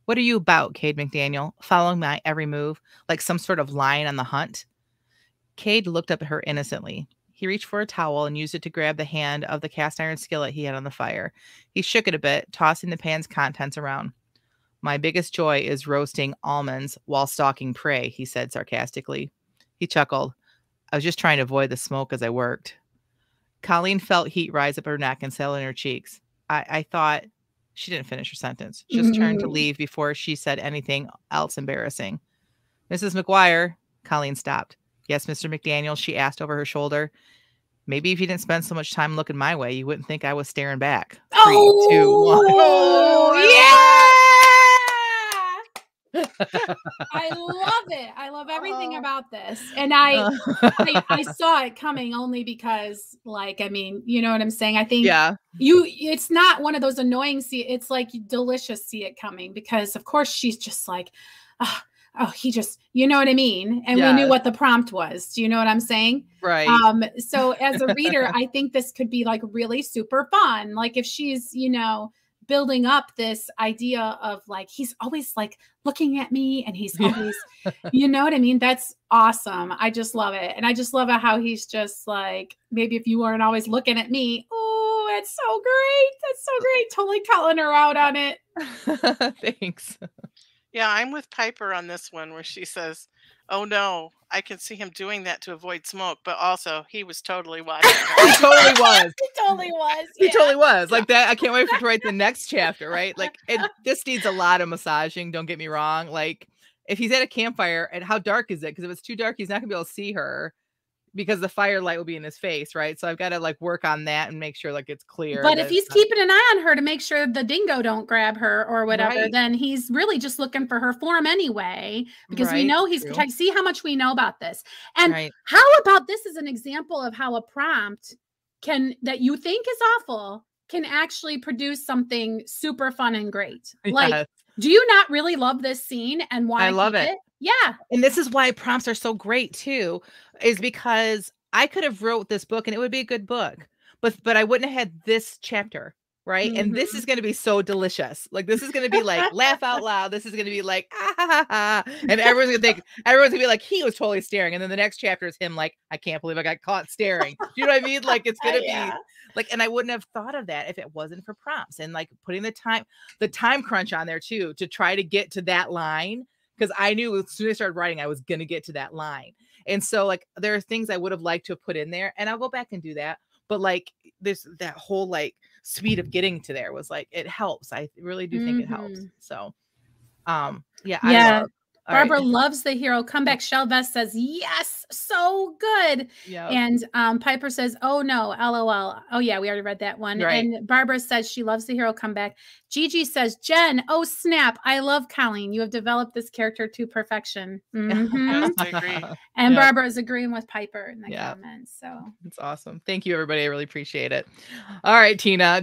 "What are you about, Cade McDaniel? Following my every move, like some sort of lion on the hunt?" Cade looked up at her innocently. He reached for a towel and used it to grab the hand of the cast iron skillet he had on the fire. He shook it a bit, tossing the pan's contents around. "My biggest joy is roasting almonds while stalking prey," he said sarcastically. He chuckled. "I was just trying to avoid the smoke as I worked." Colleen felt heat rise up her neck and settle in her cheeks. I thought... She didn't finish her sentence. Just turned to leave before she said anything else embarrassing. "Mrs. McGuire," Colleen stopped. "Yes, Mr. McDaniel," she asked over her shoulder. "Maybe if you didn't spend so much time looking my way, you wouldn't think I was staring back." 3, 2, 1. Yeah! I love it. I love everything about this. And I saw it coming only because, like, I mean, you know what I'm saying? I think it's not one of those annoying it's like delicious see it coming, because of course she's just like, oh, he just, you know what I mean? And we knew what the prompt was. Do you know what I'm saying? Right. So as a reader, I think this could be like really super fun. Like if she's, you know, building up this idea of like, he's always like looking at me and he's always, you know what I mean? That's awesome. I just love it. And I just love how he's just like, maybe if you weren't always looking at me, oh, that's so great. That's so great. Totally calling her out on it. Thanks. Yeah, I'm with Piper on this one where she says, "Oh no, I can see him doing that to avoid smoke," but also he was totally watching her. He totally was. He totally was. He totally was. Like that. I can't wait to write the next chapter, right? Like this needs a lot of massaging, don't get me wrong. Like if he's at a campfire, and how dark is it? Because if it's too dark, he's not gonna be able to see her, because the firelight will be in his face, right? So I've got to like work on that and make sure like it's clear. But if he's keeping an eye on her to make sure the dingo don't grab her or whatever, then he's really just looking for her form anyway, because we know he's protected. See how much we know about this. And how about this is an example of how a prompt that you think is awful can actually produce something super fun and great. Like, do you not really love this scene and want to love it? Yeah. And this is why prompts are so great too, is because I could have wrote this book and it would be a good book, but I wouldn't have had this chapter, right? And this is going to be so delicious. Like this is going to be like laugh out loud. This is going to be like, ah, ha, ha, ha. And everyone's going to be like, he was totally staring. And then the next chapter is him like, I can't believe I got caught staring. Do you know what I mean? Like it's going to be like, and I wouldn't have thought of that if it wasn't for prompts and like putting the time crunch on there too, to try to get to that line. Because I knew as soon as I started writing, I was going to get to that line. And so like, there are things I would have liked to have put in there, and I'll go back and do that. But like that whole like speed of getting to there was like, it helps. I really do think it helps. So, yeah. Barbara loves the hero comeback. Shelvest says, yes, so good. And Piper says, oh no, LOL. Oh yeah, we already read that one. And Barbara says she loves the hero comeback. Gigi says, Jen, oh snap, I love Colleen. You have developed this character to perfection. Yes, I agree. And Barbara is agreeing with Piper in the comments. So it's awesome. Thank you, everybody. I really appreciate it. All right, Tina.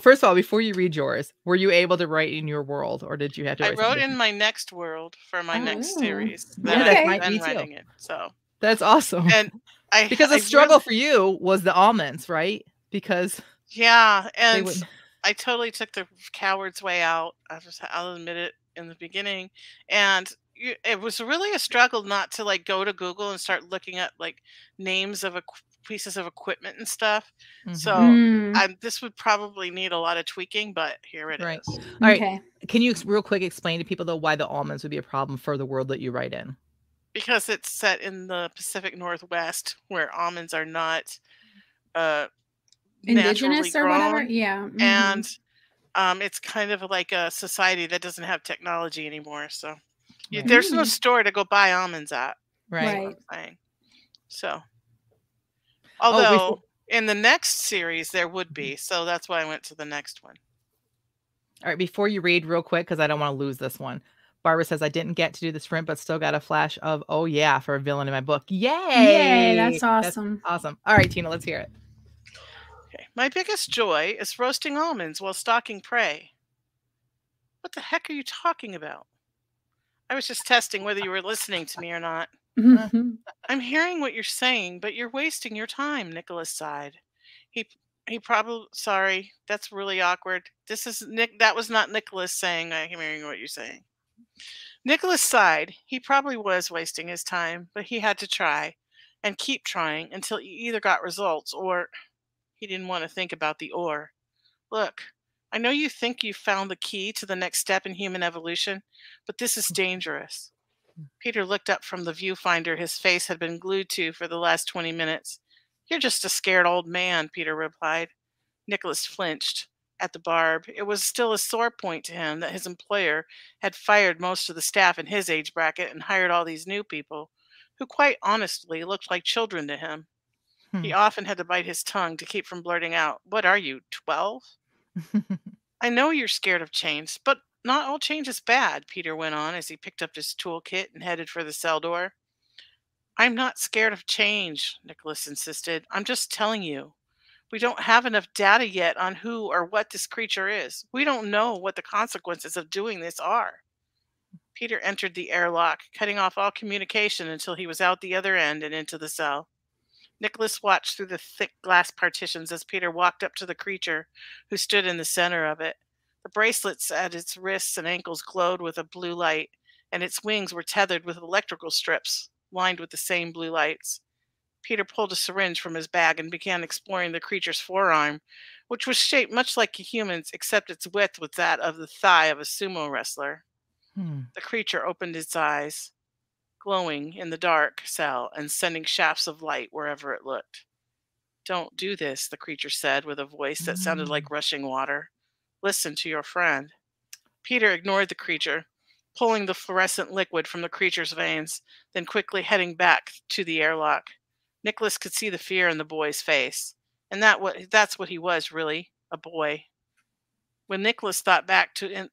First of all, before you read yours, were you able to write in your world, or did you have to? I wrote in my next world for my next series. I'm writing it. So that's awesome. And because the struggle for you was the almonds, right? Because and I totally took the coward's way out. I'll admit it in the beginning, and it was really a struggle not to like go to Google and start looking at like names of pieces of equipment and stuff. So this would probably need a lot of tweaking, but here it is. All right. Can you real quick explain to people though why the almonds would be a problem for the world that you write in? Because it's set in the Pacific Northwest, where almonds are not indigenous or whatever. Yeah. And it's kind of like a society that doesn't have technology anymore. So there's no store to go buy almonds at. Right. What I'm saying. So, although in the next series there would be, so that's why I went to the next one. All right, before you read real quick, because I don't want to lose this one. Barbara says, I didn't get to do the sprint, but still got a flash of, oh yeah, for a villain in my book. Yay! Yay, that's awesome. That's awesome. All right, Tina, let's hear it. Okay. My biggest joy is roasting almonds while stalking prey. What the heck are you talking about? I was just testing whether you were listening to me or not. I'm hearing what you're saying, but you're wasting your time, Nicholas sighed. He probably, sorry, that's really awkward. This is Nick. That was not Nicholas saying, I'm hearing what you're saying. Nicholas sighed. He probably was wasting his time, but he had to try and keep trying until he either got results or he didn't want to think about the or. Look, I know you think you've found the key to the next step in human evolution, but this is dangerous. Peter looked up from the viewfinder his face had been glued to for the last 20 minutes. You're just a scared old man, Peter replied. Nicholas flinched at the barb. It was still a sore point to him that his employer had fired most of the staff in his age bracket and hired all these new people, who quite honestly looked like children to him. He often had to bite his tongue to keep from blurting out, What are you, 12? I know you're scared of change, but not all change is bad, Peter went on as he picked up his toolkit and headed for the cell door. I'm not scared of change, Nicholas insisted. I'm just telling you. We don't have enough data yet on who or what this creature is. We don't know what the consequences of doing this are. Peter entered the airlock, cutting off all communication until he was out the other end and into the cell. Nicholas watched through the thick glass partitions as Peter walked up to the creature, who stood in the center of it. The bracelets at its wrists and ankles glowed with a blue light, and its wings were tethered with electrical strips, lined with the same blue lights. Peter pulled a syringe from his bag and began exploring the creature's forearm, which was shaped much like a human's, except its width was that of the thigh of a sumo wrestler. The creature opened its eyes, glowing in the dark cell and sending shafts of light wherever it looked. Don't do this, the creature said with a voice that sounded like rushing water. Listen to your friend. Peter ignored the creature, pulling the fluorescent liquid from the creature's veins, then quickly heading back to the airlock. Nicholas could see the fear in the boy's face, and that's what he was, really, a boy. When Nicholas thought back to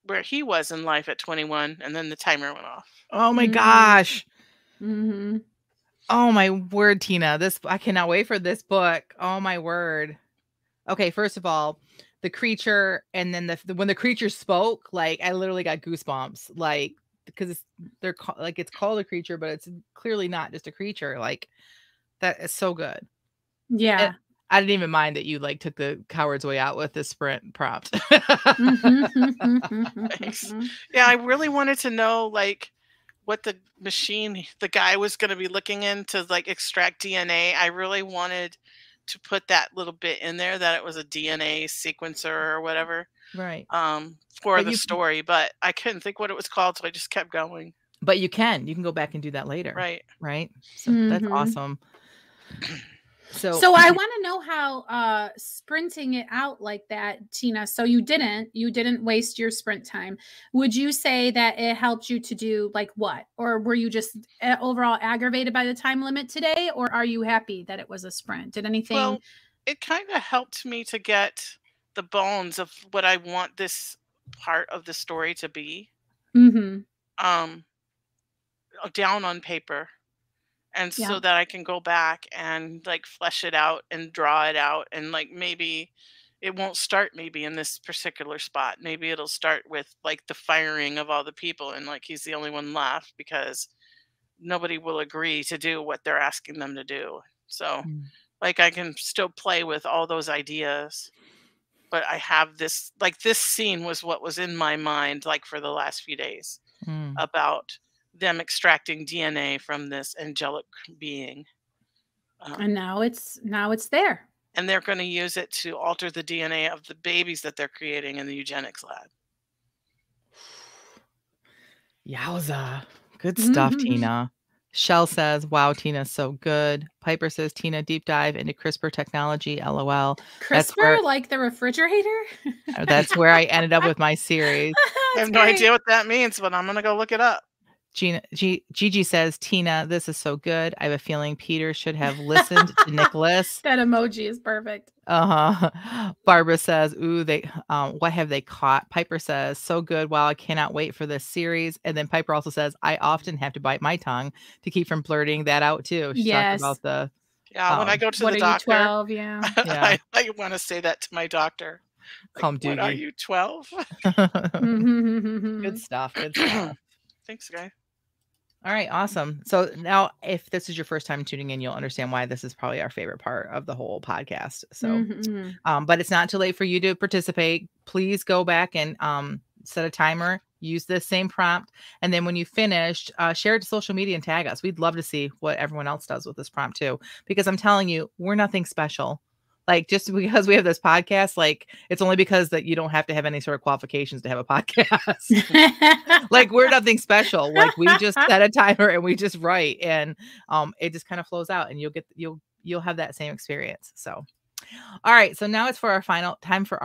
where he was in life at 21, and then the timer went off. Oh my gosh. Oh my word, Tina. I cannot wait for this book. Oh my word. Okay, first of all, the creature, and then when the creature spoke, like I literally got goosebumps, like because it's called a creature, but it's clearly not just a creature. Like that is so good. Yeah. And I didn't even mind that you like took the coward's way out with the sprint prompt. Thanks. Yeah, I really wanted to know like what the guy was going to be looking in to like extract DNA. I really wanted to put that little bit in there that it was a DNA sequencer or whatever. Right. For the story, but I couldn't think what it was called, so I just kept going. But you can go back and do that later. Right. So that's awesome. So I want to know how sprinting it out like that, Tina. So you didn't waste your sprint time. Would you say that it helped you to do like what? Or were you just overall aggravated by the time limit today? Or are you happy that it was a sprint? Did anything? Well, it kind of helped me to get the bones of what I want this part of the story to be. Down on paper. And so that I can go back and like flesh it out and draw it out, and like maybe it won't start maybe in this particular spot. Maybe it'll start with like the firing of all the people and like he's the only one left because nobody will agree to do what they're asking them to do. So like I can still play with all those ideas, but I have this scene was what was in my mind like for the last few days about them extracting DNA from this angelic being. And now it's there. And they're going to use it to alter the DNA of the babies that they're creating in the eugenics lab. Yowza. Good stuff, Tina. Shell says, wow, Tina's so good. Piper says, Tina, deep dive into CRISPR technology. LOL. CRISPR, like the refrigerator? That's where I ended up with my series. I have no idea what that means, but I'm going to go look it up. Gigi says, Tina, this is so good. I have a feeling Peter should have listened to Nicholas. That emoji is perfect. Barbara says, ooh, what have they caught? Piper says, so good. Wow, I cannot wait for this series. And then Piper also says, I often have to bite my tongue to keep from blurting that out too. She talked about the when I go to the doctor, 12? Yeah. I want to say that to my doctor. Like, what are you, 12? Good stuff. Good stuff. Thanks, guy. All right, awesome. So now if this is your first time tuning in, you'll understand why this is probably our favorite part of the whole podcast. So, but it's not too late for you to participate. Please go back and set a timer, use this same prompt. And then when you finished, share it to social media and tag us. We'd love to see what everyone else does with this prompt too, because I'm telling you, we're nothing special. Like, just because we have this podcast, like, it's only because that you don't have to have any sort of qualifications to have a podcast. Like, we're nothing special. Like, we just set a timer and we just write, and it just kind of flows out, and you'll have that same experience. So, all right. So now it's for our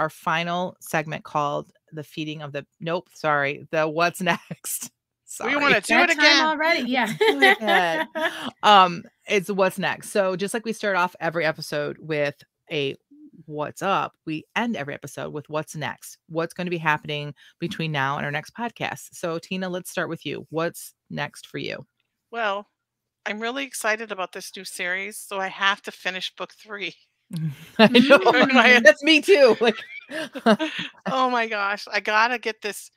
final segment called the feeding of the the what's next. Sorry. We want to do it again already. Yeah. It's what's next. So just like we start off every episode with a what's up, we end every episode with what's next. What's going to be happening between now and our next podcast. So Tina, let's start with you. What's next for you? Well, I'm really excited about this new series, so I have to finish book 3. I know. That's me too. Like, oh my gosh, I gotta get this.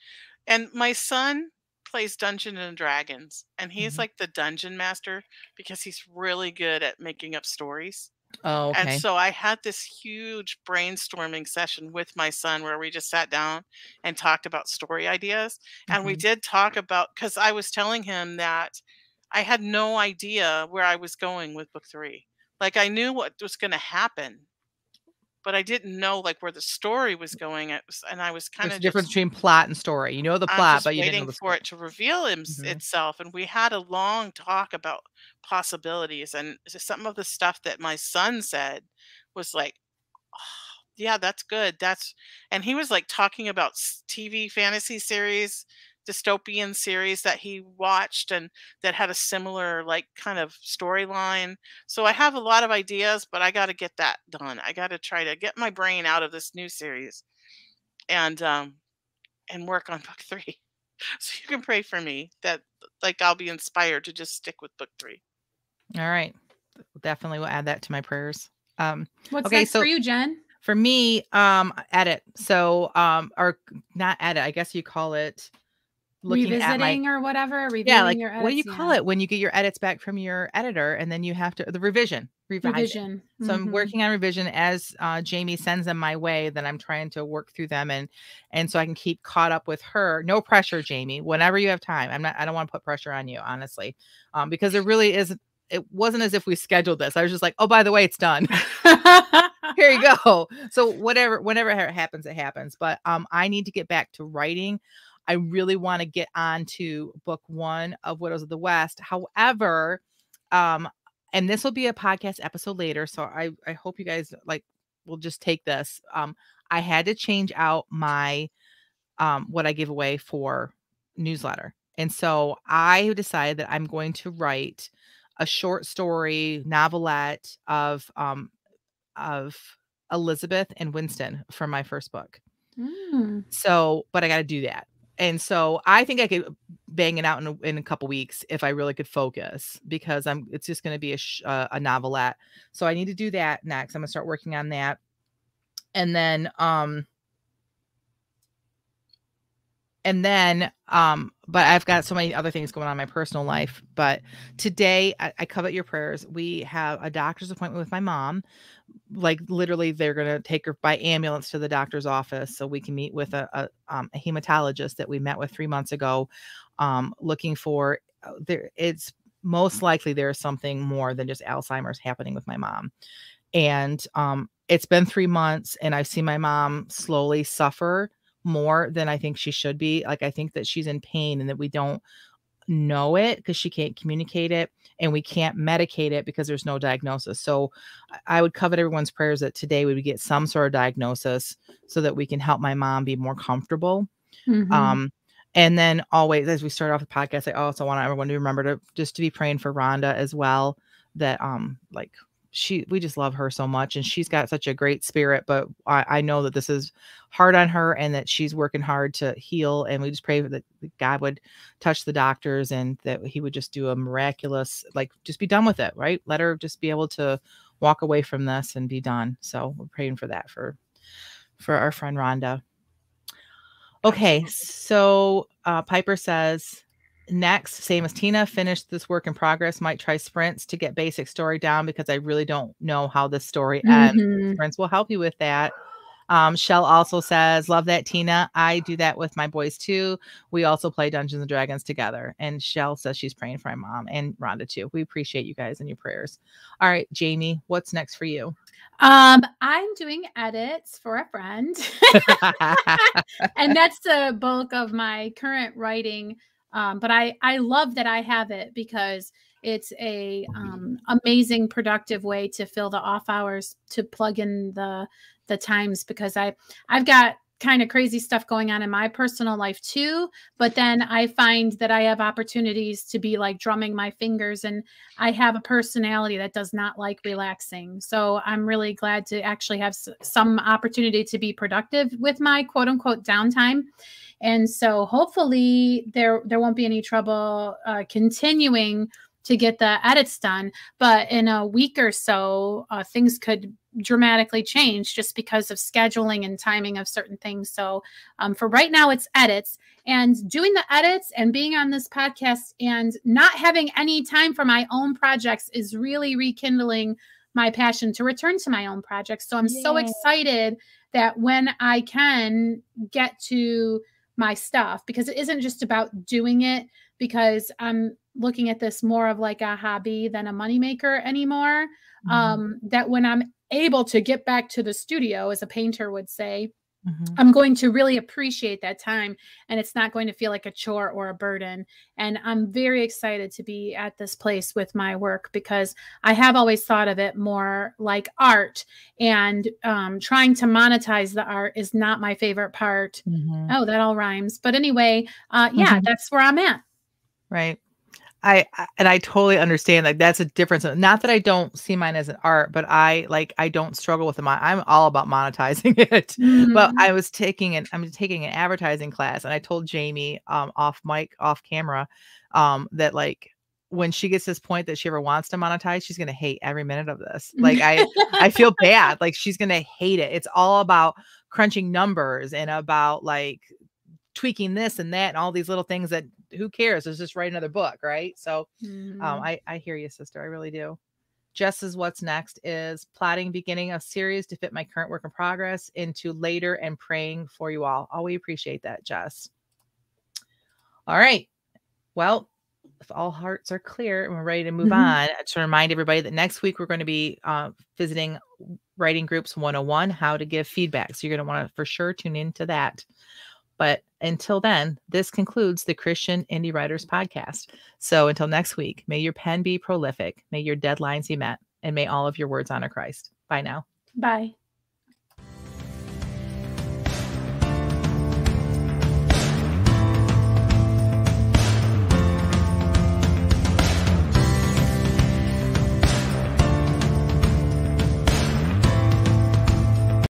And my son plays Dungeons and Dragons, and he's like the dungeon master because he's really good at making up stories. Oh, okay. And so I had this huge brainstorming session with my son where we just sat down and talked about story ideas. And we did talk about, because I was telling him that I had no idea where I was going with book 3. Like, I knew what was going to happen, but I didn't know like where the story was going. And I was kind of difference between plot and story. You know the plot, but you didn't know the story. For it to reveal itself. And we had a long talk about possibilities, and some of the stuff that my son said was like, oh, yeah, that's good. And he was like talking about TV fantasy series, dystopian series that he watched and that had a similar like kind of storyline. So I have a lot of ideas, but I got to get that done. I got to try to get my brain out of this new series and work on book 3. So you can pray for me that like I'll be inspired to just stick with book 3. All right. Definitely will add that to my prayers. What's next for you, Jen? For me, edit. So or not edit, I guess you call it revisiting or whatever. Like your edits, what do you call it when you get your edits back from your editor and then you have to the revision. So I'm working on revision as Jamie sends them my way. Then I'm trying to work through them and so I can keep caught up with her. No pressure, Jamie. Whenever you have time. I don't want to put pressure on you, honestly, because there really is. It wasn't as if we scheduled this. I was just like, oh, by the way, it's done. Here you go. So whenever it happens, it happens. But I need to get back to writing. I really want to get on to book 1 of Widows of the West. However, and this will be a podcast episode later. So I hope you guys will just take this. I had to change out my what I give away for newsletter. And so I decided that I'm going to write a short story novelette of Elizabeth and Winston from my first book. So, but I got to do that. And so I think I could bang it out in a couple weeks if I really could focus, because it's just going to be a novelette. So I need to do that next. I'm gonna start working on that. And then, but I've got so many other things going on in my personal life. But today I covet your prayers. We have a doctor's appointment with my mom. Like literally they're going to take her by ambulance to the doctor's office so we can meet with a hematologist that we met with 3 months ago, looking for it's most likely there's something more than just Alzheimer's happening with my mom. And it's been 3 months and I've seen my mom slowly suffer more than I think she should be. Like, I think that she's in pain and that we don't know it because she can't communicate it, and we can't medicate it because there's no diagnosis. So I would covet everyone's prayers that today we would get some sort of diagnosis so that we can help my mom be more comfortable. And then always, as we start off the podcast, I also want everyone to remember to just to be praying for Rhonda as well. That like we just love her so much, and she's got such a great spirit. But I know that this is hard on her, and that she's working hard to heal. And we just pray that God would touch the doctors, and that He would just do a miraculous, like, just be done with it, right? Let her just be able to walk away from this and be done. So we're praying for that for our friend Rhonda. Okay, so Piper says, next, same as Tina, finished this work in progress, might try sprints to get basic story down because I really don't know how this story ends. Sprints will help you with that. Shell also says, love that, Tina. I do that with my boys too. We also play Dungeons and Dragons together. And Shell says she's praying for my mom, and Rhonda too. We appreciate you guys and your prayers. All right, Jamie, what's next for you? I'm doing edits for a friend. And that's the bulk of my current writing. But I love that I have it because it's a amazing, productive way to fill the off hours, to plug in the times, because I've got kind of crazy stuff going on in my personal life too. But then I find that I have opportunities to be like drumming my fingers, and I have a personality that does not like relaxing. So I'm really glad to actually have some opportunity to be productive with my quote unquote downtime. And so hopefully there won't be any trouble continuing to get the edits done. But in a week or so, things could dramatically change just because of scheduling and timing of certain things. So for right now, it's edits, and doing the edits and being on this podcast and not having any time for my own projects is really rekindling my passion to return to my own projects. So I'm so excited that when I can get to my stuff, because it isn't just about doing it, because I'm looking at this more of like a hobby than a moneymaker anymore. That when I'm able to get back to the studio, as a painter would say, I'm going to really appreciate that time, and it's not going to feel like a chore or a burden. And I'm very excited to be at this place with my work, because I have always thought of it more like art, and trying to monetize the art is not my favorite part. Oh, that all rhymes. But anyway, yeah, that's where I'm at. Right. I totally understand. Like, that's a difference. Not that I don't see mine as an art, but I don't struggle with them. I'm all about monetizing it. But I'm taking an advertising class, and I told Jamie off camera that, like, when she gets this point that she ever wants to monetize, she's going to hate every minute of this. Like, I feel bad. Like, she's going to hate it. It's all about crunching numbers and about like tweaking this and that and all these little things that who cares? Let's just write another book, right? So I hear you, sister. I really do. Jess's what's next is plotting beginning a series to fit my current work in progress into later, and praying for you all. Oh, we appreciate that, Jess. All right. Well, if all hearts are clear and we're ready to move on, I just want to remind everybody that next week we're going to be visiting Writing Groups 101, how to give feedback. So you're going to want to for sure tune into that. But until then, this concludes the Christian Indie Writers Podcast. So until next week, may your pen be prolific, may your deadlines be met, and may all of your words honor Christ. Bye now. Bye.